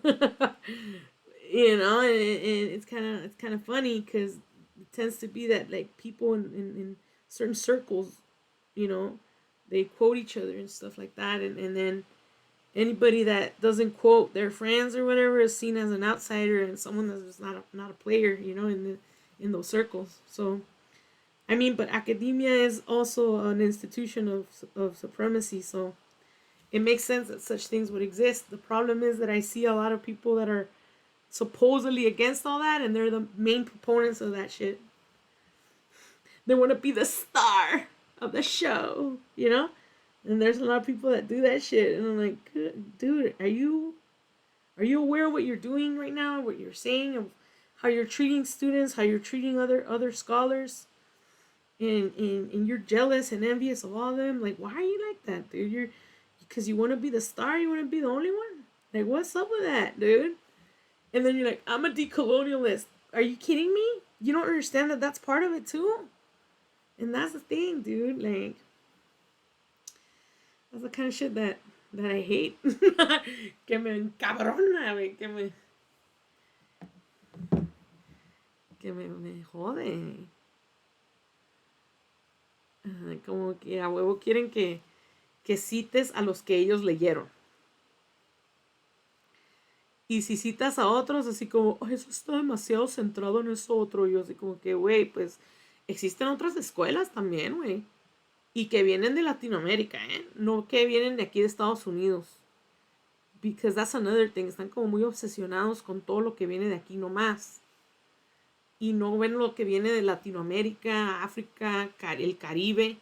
it's kind of funny because it tends to be that like people in certain circles, they quote each other and stuff like that, and then anybody that doesn't quote their friends or whatever is seen as an outsider and someone that's just not a player, in those circles. So, I mean, but academia is also an institution of supremacy, so it makes sense that such things would exist. The problem is that I see a lot of people that are supposedly against all that, and they're the main proponents of that shit. They want to be the star of the show, And there's a lot of people that do that shit, and I'm like, dude, are you aware of what you're doing right now? What you're saying, of how you're treating students, how you're treating other scholars, and you're jealous and envious of all of them. Like, why are you like that, dude? Because you want to be the star, you want to be the only one. Like, what's up with that, dude? And then you're like, I'm a decolonialist. Are you kidding me? You don't understand that that's part of it too? And that's the thing, dude. Like, that's the kind of shit that I hate. Que me encabrona, güey. Que me jode. Como que a huevo quieren que cites a los que ellos leyeron. Y si citas a otros, así como, oh, eso está demasiado centrado en eso otro. Yo así como que, güey, pues existen otras escuelas también, güey. Y que vienen de Latinoamérica, ¿eh? No que vienen de aquí de Estados Unidos. Because that's another thing. Están como muy obsesionados con todo lo que viene de aquí nomás. Y no ven lo que viene de Latinoamérica, África, el Caribe,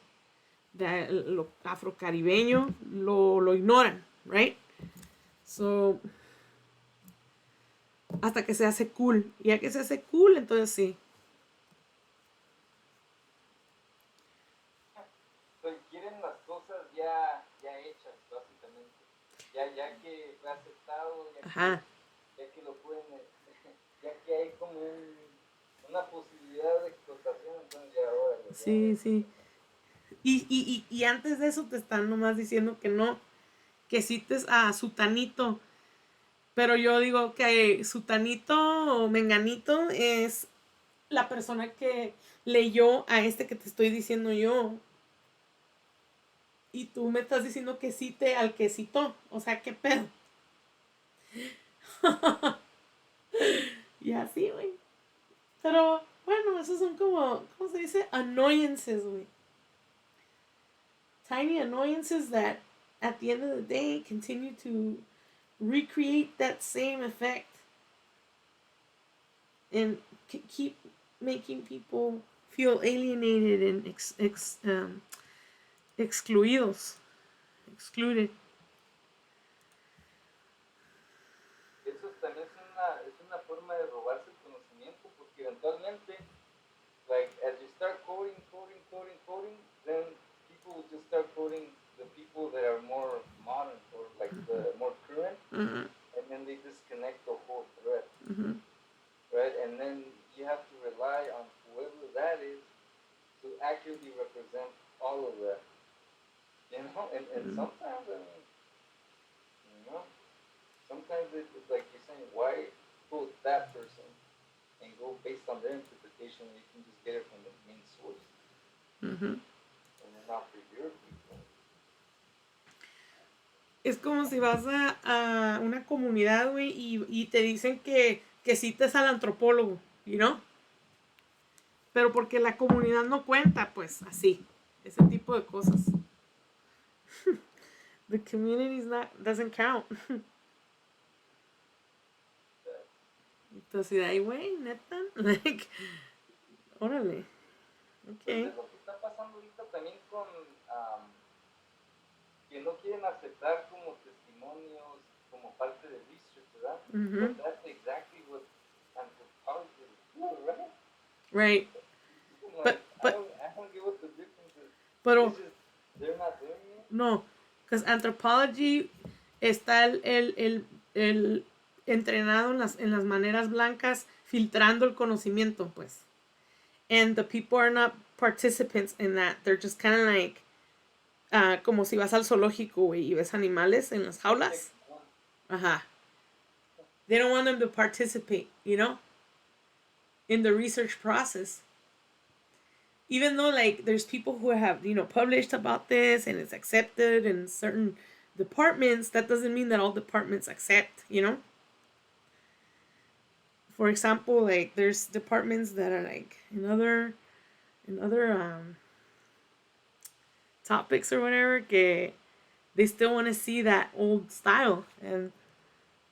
lo afrocaribeño, lo ignoran, right? So, hasta que se hace cool. Y ya que se hace cool, entonces sí. Quieren las cosas ya hechas, básicamente. Ya que fue aceptado, ya que lo pueden, ya que hay como una posibilidad de explotación, entonces ya ahora Sí, sí. Y antes de eso te están nomás diciendo que no, que cites a Sutanito. Pero yo digo que Sutanito o Menganito es la persona que leyó a este que te estoy diciendo yo. Y tú me estás diciendo que cite al que citó. O sea, ¿qué pedo? Y así, güey. Pero bueno, esos son como, ¿cómo se dice? Annoyances, güey. Tiny annoyances that at the end of the day continue to recreate that same effect and keep making people feel alienated and excluidos, excluded. eso también es una forma de robarse el conocimiento, porque eventualmente, like, as you start coding, then people will just start coding the people that are more modern or like the more current, and then they disconnect the whole thread, right? And then you have to rely on whoever that is to accurately represent all of that, you know? And sometimes, I mean, you know, sometimes it's like you're saying, why quote that person and go based on their interpretation when you can just get it from the main source and then not for your people. Es como si vas a una comunidad, güey, y te dicen que cites al antropólogo, you know? Pero porque la comunidad no cuenta, pues así, ese tipo de cosas. The community doesn't count. Entonces, ahí, güey, neta, like, órale, Pues ok. es lo que está pasando ahorita también con que no quieren aceptar como testimonios como parte del research, ¿verdad? But that's exactly what anthropologists do, right? Right. Like, But I don't get what the difference is. pero It's just they're not doing it. no, because anthropology está el entrenado en las maneras blancas filtrando el conocimiento, pues. And the people are not participants in that. They're just kind of like, como si vas al zoológico, güey, y ves animales en las jaulas. Ajá. They don't want them to participate, you know, in the research process. Even though, like, there's people who have, you know, published about this and it's accepted in certain departments, that doesn't mean that all departments accept, you know. For example, like, there's departments that are like in other topics or whatever, que they still want to see that old style. And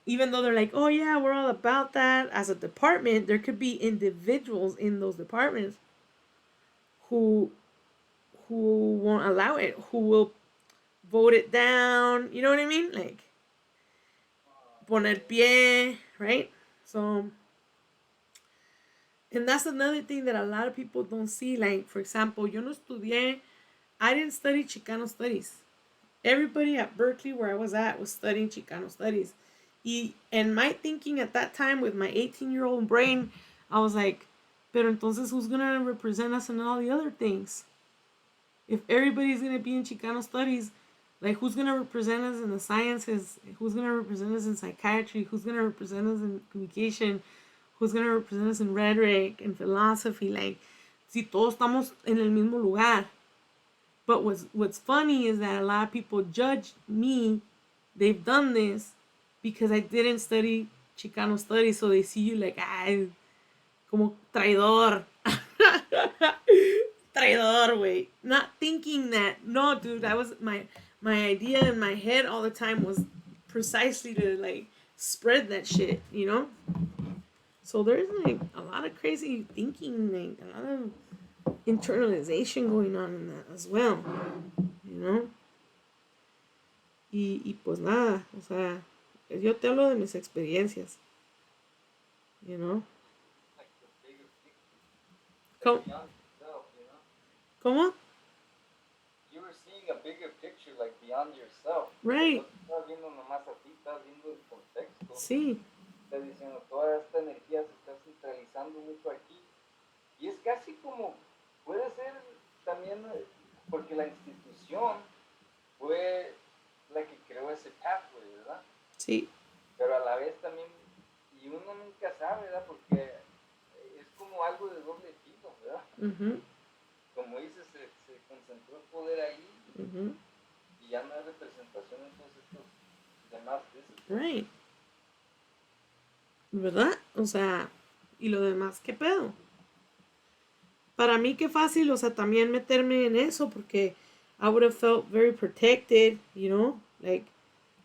even though they're like, oh yeah, we're all about that as a department, there could be individuals in those departments who won't allow it, who will vote it down. You know what I mean? Like, poner pie, right? So, and that's another thing that a lot of people don't see. Like, for example, yo no estudié, I didn't study Chicano studies. Everybody at Berkeley, where I was at, was studying Chicano studies. And my thinking at that time with my 18-year-old brain, I was like, pero entonces who's going to represent us in all the other things? If everybody's going to be in Chicano studies, like, who's going to represent us in the sciences? Who's going to represent us in psychiatry? Who's going to represent us in communication? Who's going to represent us in rhetoric and philosophy? Like, si todos estamos en el mismo lugar. But what's funny is that a lot of people judge me. They've done this because I didn't study Chicano studies, so they see you like, ay, como traidor. Traidor, wait. Not thinking that, no, dude, that was my idea in my head all the time was precisely to, like, spread that shit, you know? So there's, like, a lot of crazy thinking, like, a lot of internalization going on in that as well, you know? Y pues nada, o sea, yo te hablo de mis experiencias, you know? Like the bigger picture. ¿Cómo? Beyond yourself, you know? ¿Cómo? You were seeing a bigger picture, like beyond yourself. Right. No estás viendo nomás a ti, estás viendo el contexto. Sí. está diciendo, toda esta energía se está centralizando mucho aquí. Y es casi como, puede ser también, porque la institución fue la que creó ese pathway, ¿verdad? Sí. Pero a la vez también, y uno nunca sabe, ¿verdad? Porque es como algo de doble filo, ¿verdad? Uh-huh. Como dices, se concentró el poder ahí Uh-huh. y ya no hay representación en todos estos demás disciplines. Right. ¿Verdad? O sea, y lo demás, ¿qué pedo? Para mí qué fácil, o sea, también meterme en eso porque I would have felt very protected, you know, like,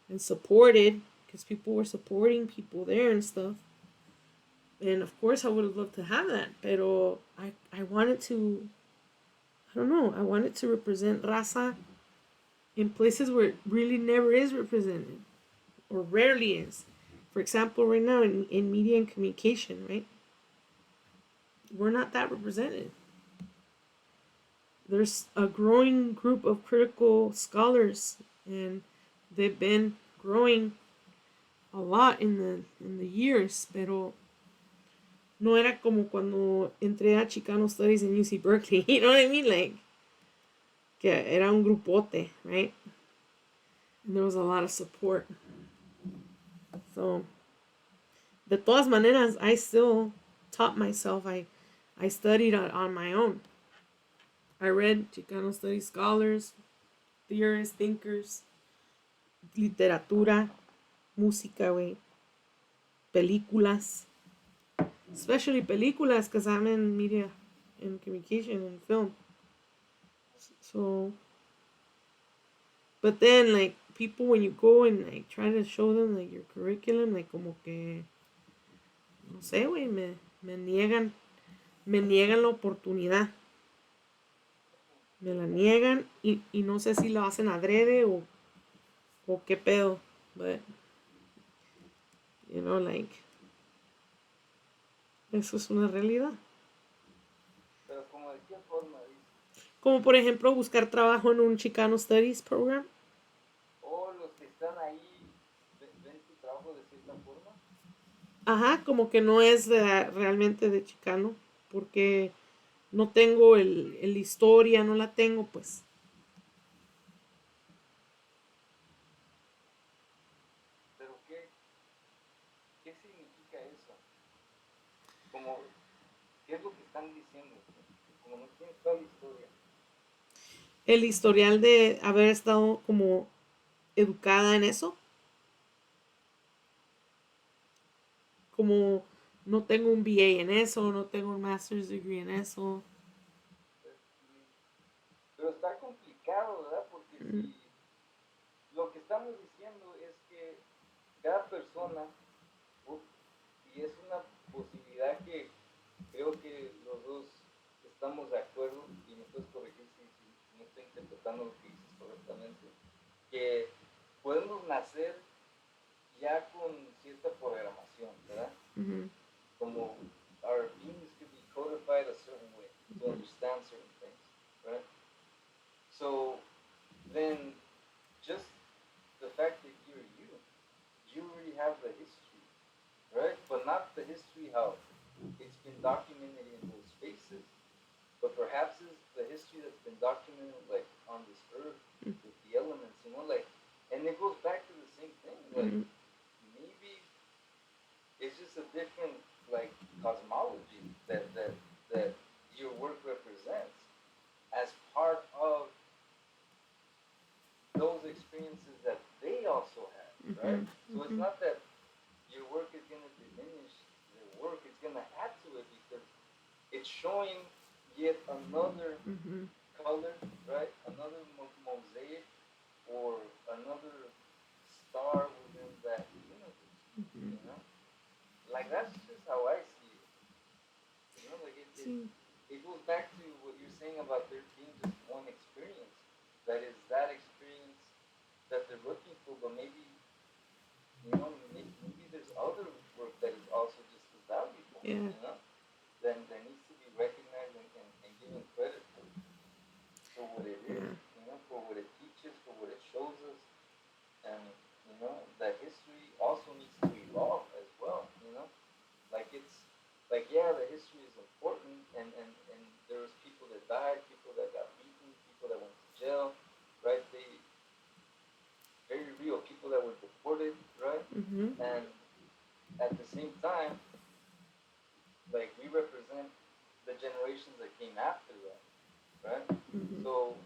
and supported because people were supporting people there and stuff. And of course I would have loved to have that, pero I wanted to, I don't know, I wanted to represent raza in places where it really never is represented or rarely is. For example, right now in media and communication, right? We're not that represented. There's a growing group of critical scholars, and they've been growing a lot in the years, pero no era como cuando entré a Chicano Studies in UC Berkeley, you know what I mean? Like, que era un grupote, right? And there was a lot of support. So, de todas maneras, I still taught myself. I studied on my own. I read Chicano Studies scholars, theorists, thinkers, literatura, música, güey, películas, especially películas, because I'm in media and communication and film. So, but then, like, people, when you go and, like, try to show them, like, your curriculum, like, como que, no sé, güey, me niegan la oportunidad. Me la niegan y no sé si lo hacen adrede o qué pedo. But, you know, like, eso es una realidad. Pero como de qué forma, dice. Como por ejemplo buscar trabajo en un Chicano Studies program. O los que están ahí ven tu trabajo de cierta forma. Ajá, como que no es realmente de Chicano, porque no tengo el historia, no la tengo, pues. Pero ¿qué significa eso? Como, ¿qué es lo que están diciendo? Como no tienes toda la historia. El historial de haber estado como educada en eso. Como no tengo un BA en eso, no tengo un master's degree en eso. Pero está complicado, ¿verdad? Porque si lo que estamos diciendo es que cada persona, y es una posibilidad que creo que los dos estamos de acuerdo, y me puedes corregir si no estoy interpretando lo que dices correctamente, que podemos nacer ya con cierta programación, ¿verdad? Mm-hmm. Como our beings could be codified a certain way to understand certain things, right? So then just the fact that you're you already have the history, right? But not the history how it's been documented in those spaces, but perhaps it's the history that's been documented like on this earth with the elements, you know, like, and it goes back to the same thing, like maybe it's just a different like cosmology that your work represents as part of those experiences that they also had, right? So it's not that your work is going to diminish their work, it's going to add to it because it's showing yet another color, right? Another mosaic or another star within that universe, you know? Like that's just how I see it. You know, like it goes back to what you're saying about there being just one experience. That is that experience that they're looking for, but maybe you know, maybe there's other work that is also just as valuable. Yeah. You know, then that needs to be recognized and given credit for what it is. You know, for what it teaches, for what it shows us, and you know that history also needs to evolve as well. generations that came after that, right? Mm-hmm. So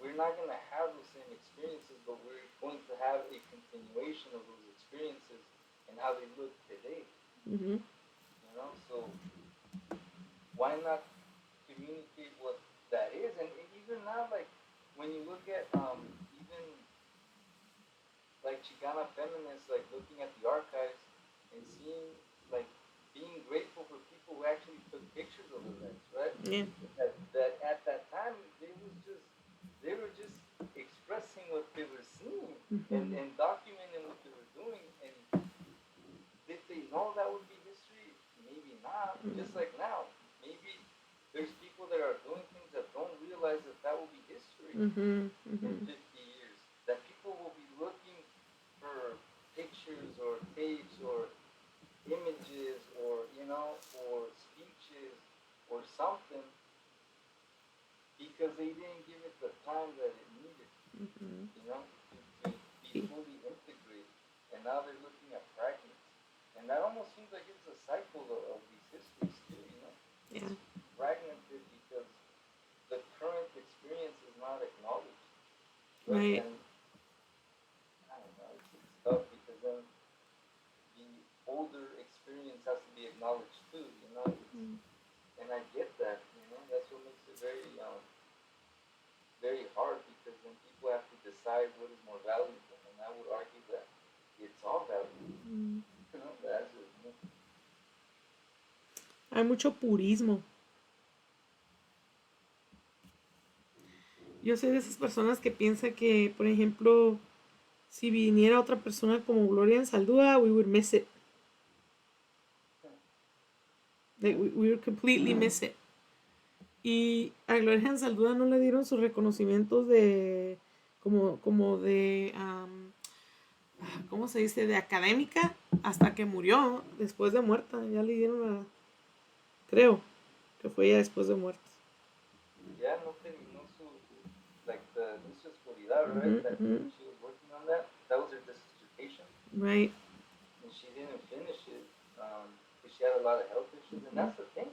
we're not going to have the same experiences, but we're going to have a continuation of those experiences and how they look today. Mm-hmm. You know, so why not communicate what that is? And even now, like when you look at even like Chicana feminists, like looking at the archives and seeing like being grateful for people who actually took pictures of events, right? Yeah. That at that time they were just expressing what they were seeing Mm-hmm. and documenting what they were doing. And did they know that would be history? Maybe not. Just like now, maybe there's people that are doing things that don't realize that that will be history Mm-hmm. in Mm-hmm. 50 years. That people will be looking for pictures or tapes or images or or speeches or something because they didn't give it the time that it needed, Mm-hmm. to be fully integrated. And now they're looking at fragments. And that almost seems like it's a cycle of these histories too. Yeah. It's fragmented because the current experience is not acknowledged. Right? Right. And I don't know, it's tough because then the older experience has to be acknowledged too. And I get that. That's what makes it very hard because then people have to decide what is more valuable. And I would argue that it's all valuable. Mm. That's just me. Hay mucho purismo. Yo soy de esas personas que piensa que, por ejemplo, si viniera otra persona como Gloria Saldúa, we would miss it. Like, we would completely miss it. Y a Gloria Saldúa no le dieron sus reconocimientos de como de ¿cómo se dice? De académica hasta que murió, después de muerta. Ya le dieron creo que fue ya después de muerta. Ya no terminó like the disescuridad, right? Mm-hmm, That mm-hmm. she was working on that. That was her dissertation. Right. And she didn't finish it because she had a lot of health issues. And that's the thing,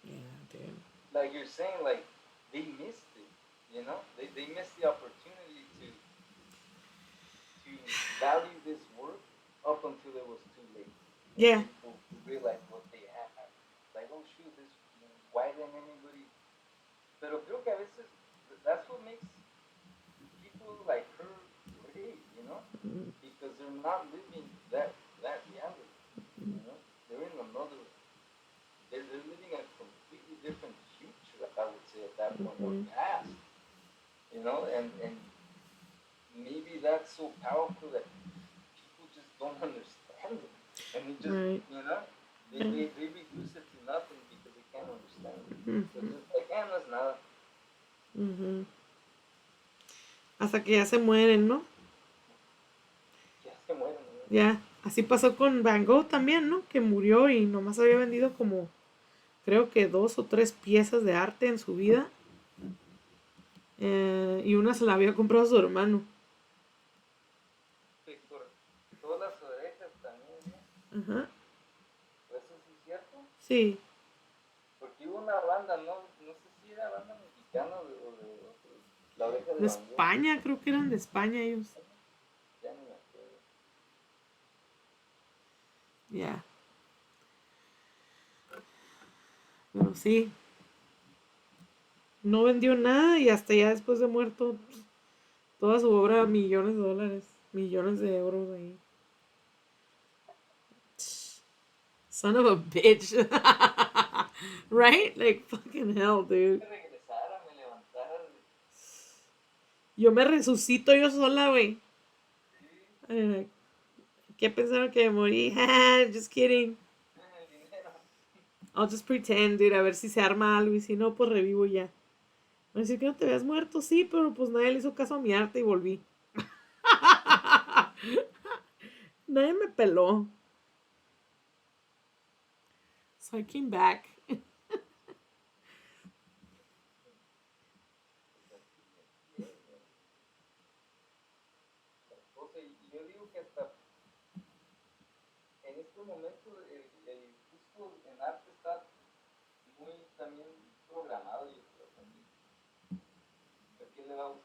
Yeah, dude. like you're saying, like they missed it. They missed the opportunity to value this work up until it was too late. Yeah. People realized what they had. Like, oh shoot, why didn't anybody? Pero creo que a veces that's what makes people like her great. Mm-hmm. Because they're not living that reality. They're in another. They're living a completely different future. I would say at that point, or past. And maybe that's so powerful that people just don't understand it, and it just Right. they reduce it to nothing because they can't understand it. Mm-hmm. So just like, that's nada. Mm-hmm. Hasta que ya se mueren, ¿no? Ya se mueren. Ya, así pasó con Van Gogh también, ¿no? Que murió y nomás había vendido como, creo que 2 o 3 piezas de arte en su vida. Y una se la había comprado su hermano. Sí, por todas las orejas también, ¿no? Ajá. ¿Eso sí es cierto? Sí. Porque hubo una banda, no sé si era banda mexicana o de otro, la oreja de De Van Gogh. España, creo que eran de España ellos. Ya ni me acuerdo. Ya. Pero sí. No vendió nada y hasta ya después de muerto, toda su obra, millones de dólares, millones de euros ahí. Son of a bitch. Right? Like, fucking hell, dude. Que regresara, me levantara. Yo me resucito yo sola, güey. Sí. ¿Qué pensaron que me morí? Just kidding. El dinero. I'll just pretend, dude, a ver si se arma algo y si no, pues revivo ya. Me decir que no te habías muerto, sí, pero pues nadie le hizo caso a mi arte y volví. Nadie me peló. So I came back. O sea, y yo digo que hasta en este momento, justo en arte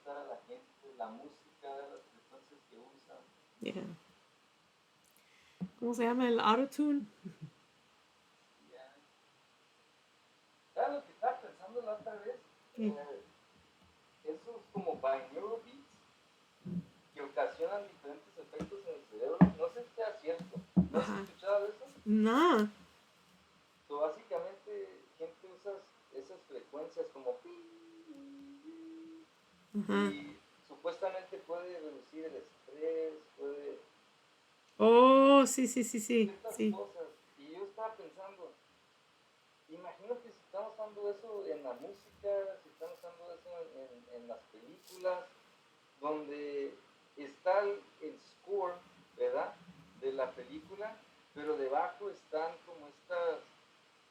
gustar a la gente, la música, las frecuencias que usan. Yeah. ¿Cómo se llama el autotune? Yeah. Claro, lo que estaba pensando la otra vez, esos como binaural beats que ocasionan diferentes efectos en el cerebro, no sé si sea cierto. ¿No has escuchado de eso? No. So, básicamente, gente usa esas frecuencias como y supuestamente puede reducir el estrés, puede Oh, sí. ciertas Sí. cosas. Y yo estaba pensando, imagínate si estamos usando eso en la música, si estamos usando eso en las películas, donde está el score, ¿verdad? De la película, pero debajo están como estas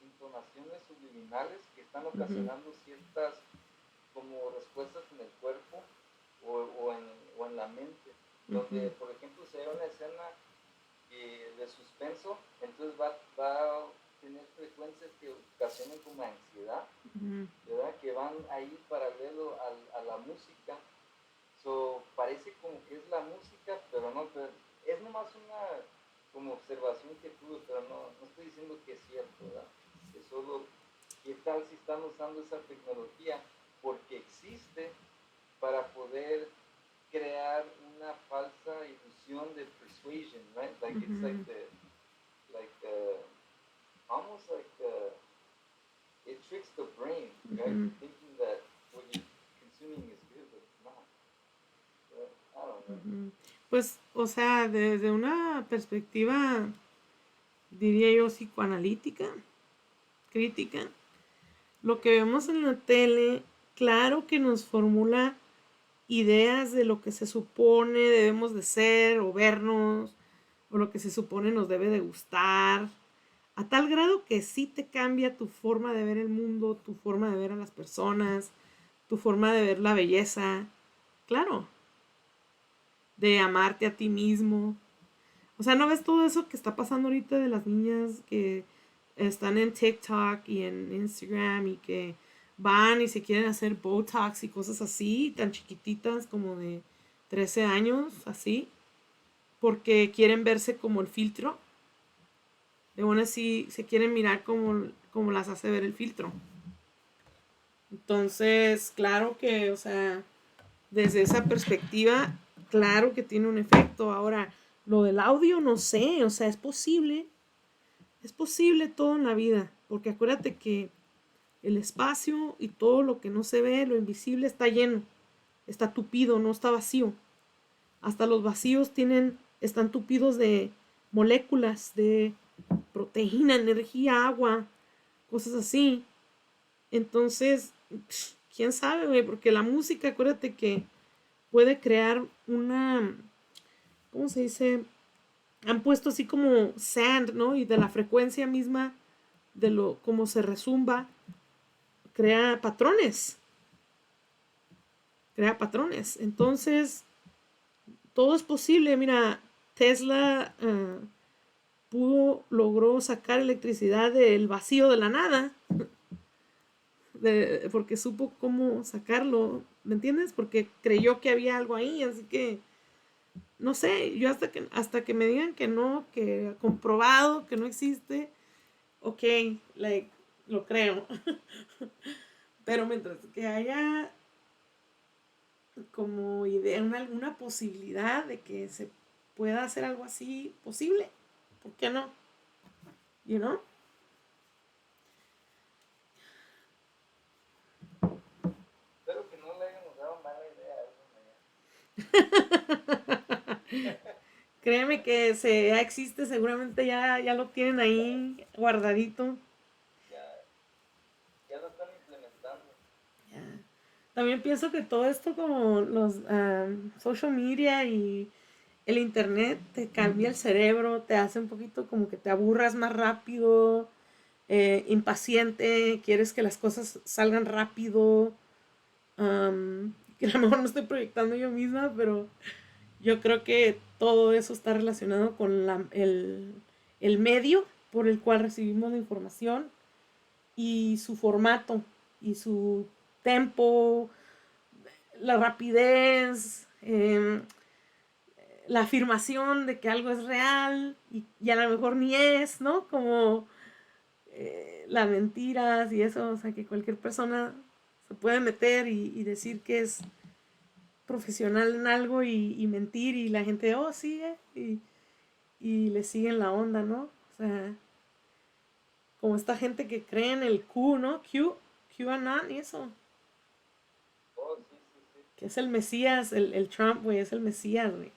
entonaciones subliminales que están ocasionando ciertas como respuestas en el cuerpo o en la mente, donde por ejemplo se ve una escena de suspenso, entonces va a tener frecuencias que ocasionen como ansiedad, ¿verdad? Que van ahí paralelo a la música. So, parece como que es la música, pero no, pero es nomás una como observación que tuve, pero no estoy diciendo que es cierto, ¿verdad? Es solo, ¿qué tal si están usando esa tecnología? Porque existe para poder crear una falsa ilusión de persuasion, right? Like it's almost like it tricks the brain, right? Thinking that what you're consuming is good, but it's not. I don't know. Pues, o sea, desde una perspectiva, diría yo, psicoanalítica, crítica, lo que vemos en la tele, claro que nos formula ideas de lo que se supone debemos de ser o vernos, o lo que se supone nos debe de gustar, a tal grado que sí te cambia tu forma de ver el mundo, tu forma de ver a las personas, tu forma de ver la belleza, claro, de amarte a ti mismo. O sea, ¿no ves todo eso que está pasando ahorita de las niñas que están en TikTok y en Instagram y que van y se quieren hacer Botox y cosas así, tan chiquititas como de 13 años, así, porque quieren verse como el filtro? De bueno, así se quieren mirar como las hace ver el filtro. Entonces, claro que, o sea, desde esa perspectiva, claro que tiene un efecto. Ahora, lo del audio, no sé, o sea, es posible todo en la vida, porque acuérdate que el espacio y todo lo que no se ve, lo invisible, está lleno, está tupido, no está vacío. Hasta los vacíos están tupidos de moléculas, de proteína, energía, agua, cosas así. Entonces, quién sabe, güey, porque la música, acuérdate que puede crear una, ¿cómo se dice? Han puesto así como sand, ¿no? Y de la frecuencia misma, de lo como se resumba, crea patrones. Entonces, todo es posible. Mira, Tesla logró sacar electricidad del vacío de la nada. Porque supo cómo sacarlo, ¿me entiendes? Porque creyó que había algo ahí, así que no sé, yo hasta que me digan que no, que comprobado, que no existe, ok, like, lo creo. Pero mientras que haya como idea, una posibilidad de que se pueda hacer algo así posible, ¿por qué no? You know? Espero que no le hayan dado mala idea a eso. Créeme que ya existe, seguramente ya lo tienen ahí guardadito. Ya lo están implementando. Yeah. También pienso que todo esto como los social media y el internet te cambia el cerebro, te hace un poquito como que te aburras más rápido, impaciente, quieres que las cosas salgan rápido. Que a lo mejor no estoy proyectando yo misma, pero yo creo que todo eso está relacionado con el medio por el cual recibimos la información y su formato y su tempo, la rapidez, la afirmación de que algo es real y a lo mejor ni es, ¿no? Como las mentiras y eso, o sea, que cualquier persona se puede meter y decir que es profesional en algo y mentir y la gente, oh, sí, y le siguen la onda, ¿no? O sea, como esta gente que cree en el Q, ¿no? QAnon y eso. Oh, sí, sí, sí. Que es el Mesías, el Trump, güey, es el Mesías, güey.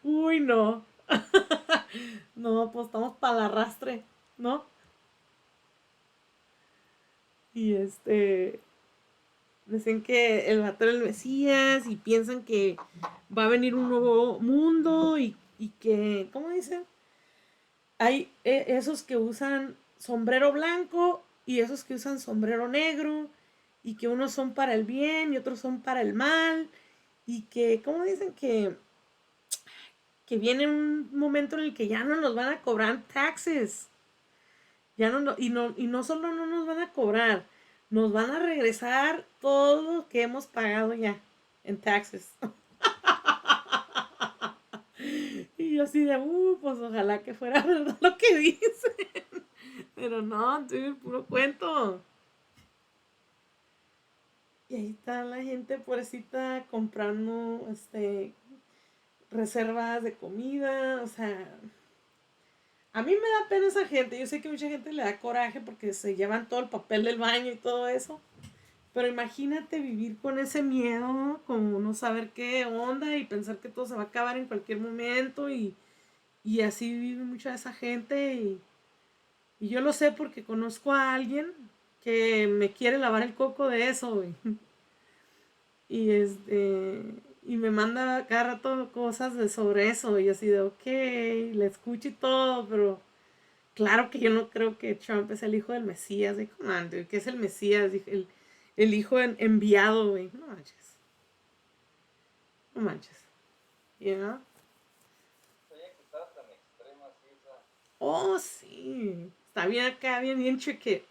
Uy, no. No, pues estamos para el arrastre, ¿no? Y dicen que el vato era el Mesías y piensan que va a venir un nuevo mundo y que, ¿cómo dicen? Hay esos que usan sombrero blanco y esos que usan sombrero negro y que unos son para el bien y otros son para el mal y que, ¿cómo dicen? Que viene un momento en el que ya no nos van a cobrar taxes. Ya no solo no nos van a cobrar, nos van a regresar todo lo que hemos pagado ya en taxes. Y yo así de, pues ojalá que fuera verdad lo que dice. Pero no, dude, puro cuento. Y ahí está la gente pobrecita comprando reservas de comida, o sea, a mí me da pena esa gente. Yo sé que mucha gente le da coraje porque se llevan todo el papel del baño y todo eso. Pero imagínate vivir con ese miedo, como no saber qué onda y pensar que todo se va a acabar en cualquier momento y así vive mucha de esa gente. Y yo lo sé porque conozco a alguien que me quiere lavar el coco de eso, güey. Y y me manda cada rato cosas sobre eso y así de ok, le escucho y todo, pero claro que yo no creo que Trump es el hijo del Mesías, de comando, que es el Mesías, el hijo enviado, güey. No manches. No manches. You know? Sabía que estaba tan extrema así esa. Oh, sí. Está bien acá, bien intricate.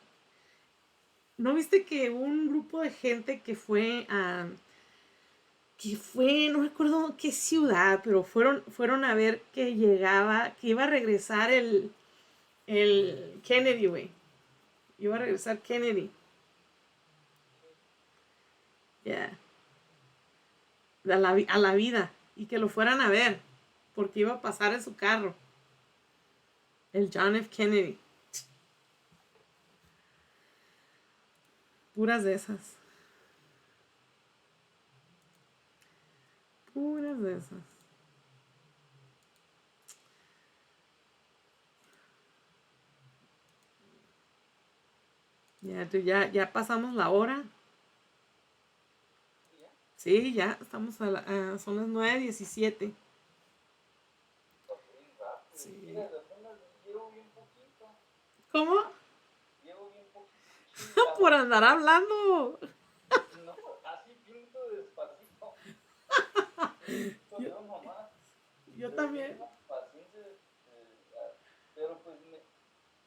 ¿No viste que hubo un grupo de gente no me acuerdo qué ciudad, pero fueron a ver que que iba a regresar el Kennedy, güey. Iba a regresar Kennedy. Ya. Yeah. A la vida. Y que lo fueran a ver. Porque iba a pasar en su carro. El John F. Kennedy. Puras de esas. Puras de esas. Ya pasamos la hora. ¿Ya? Sí, ya estamos son las 9:17. Pasó bien rápido. Sí. Mira, de apenas llevo bien poquito. ¿Cómo? Llevo bien poquito. Por Chingado. andar hablando. No, así pinto despacito. Despacito Yo, yo nomás. yo Yo tengo también. una paciencia, pero pues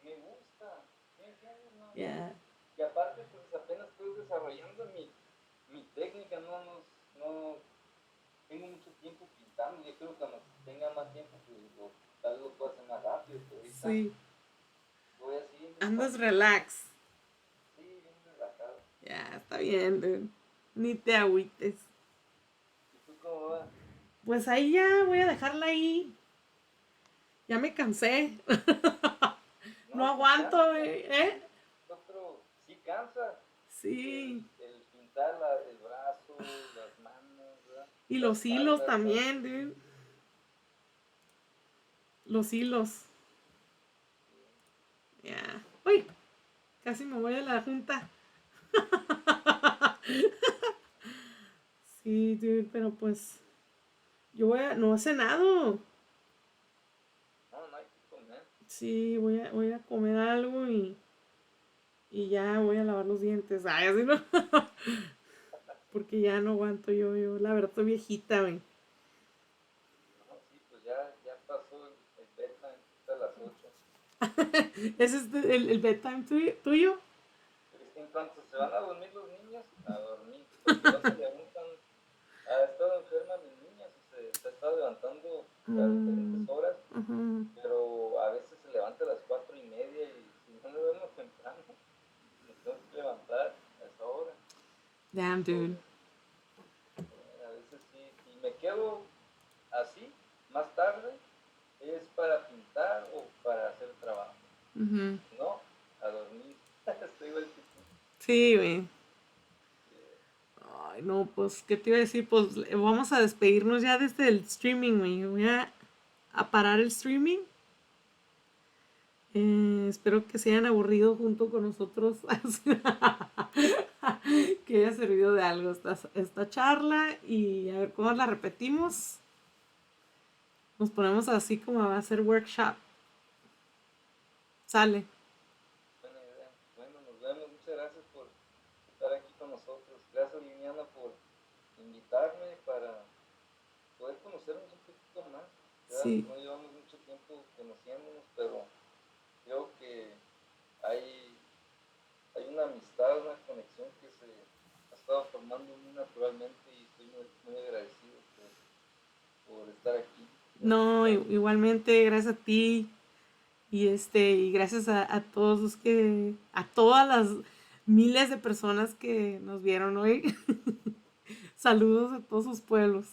me gusta. ¿Me entiendes? No, Ya. no. Y aparte, pues apenas estoy desarrollando mi técnica. No tengo mucho tiempo pintando. Yo creo que cuando tenga más tiempo, pues tal vez lo puedo hacer más rápido. Pero ahorita Sí. voy así bien Andas despacito. relax. Sí, bien relajado. Ya, está bien, dude. Ni te agüites. ¿Y tú cómo vas? Pues ahí ya voy a dejarla ahí. Ya me cansé. No No, sí aguanto, cansa. güey. ¿Eh? Otro, sí cansa. Sí. El pintar el brazo, las manos, ¿verdad? Y La los hilos espalda, todo. también, dude. Los hilos. Ya. Uy, casi me voy a la junta. Sí, dude, pero pues no he cenado. No, no hay que comer. Sí, voy a comer algo y ya voy a lavar los dientes. Ay, así no. Porque ya no aguanto yo la verdad estoy viejita, güey. No, sí, pues ya pasó el bedtime, está a las 8. ¿Ese es el bedtime tuyo? En cuanto se van a dormir los niños, a dormir, porque no se levantan. Ha estado enferma mi niña, se ha estado levantando a diferentes Mm, horas, ujú. pero a veces se levanta a las 4:30 y si no nos vemos temprano, nos tenemos que levantar a esa hora. Damn, So, dude. a veces sí, y me quedo así, más tarde, es para pintar o para hacer trabajo. Ujú. Si no, a dormir. Estoy igual que tú. Sí, güey. Eh, Ay, no, pues, ¿qué te iba a decir? Pues vamos a despedirnos ya desde el streaming, güey. Voy a parar el streaming. Espero que se hayan aburrido junto con nosotros. Que haya servido de algo esta charla y a ver cómo la repetimos. Nos ponemos así como a hacer workshop. Sale. Buena idea. Bueno, nos vemos. Muchas gracias por estar aquí con nosotros. Gracias, Liliana, por invitarme para poder conocernos un poquito más. ¿Verdad? Sí. No llevamos mucho tiempo conociéndonos, pero creo que hay, hay una amistad, una conexión que se ha estado formando muy naturalmente y estoy muy, muy agradecido por estar aquí No, platicando. igualmente, gracias a ti. Y gracias a todos a todas las miles de personas que nos vieron hoy. Saludos a todos sus pueblos.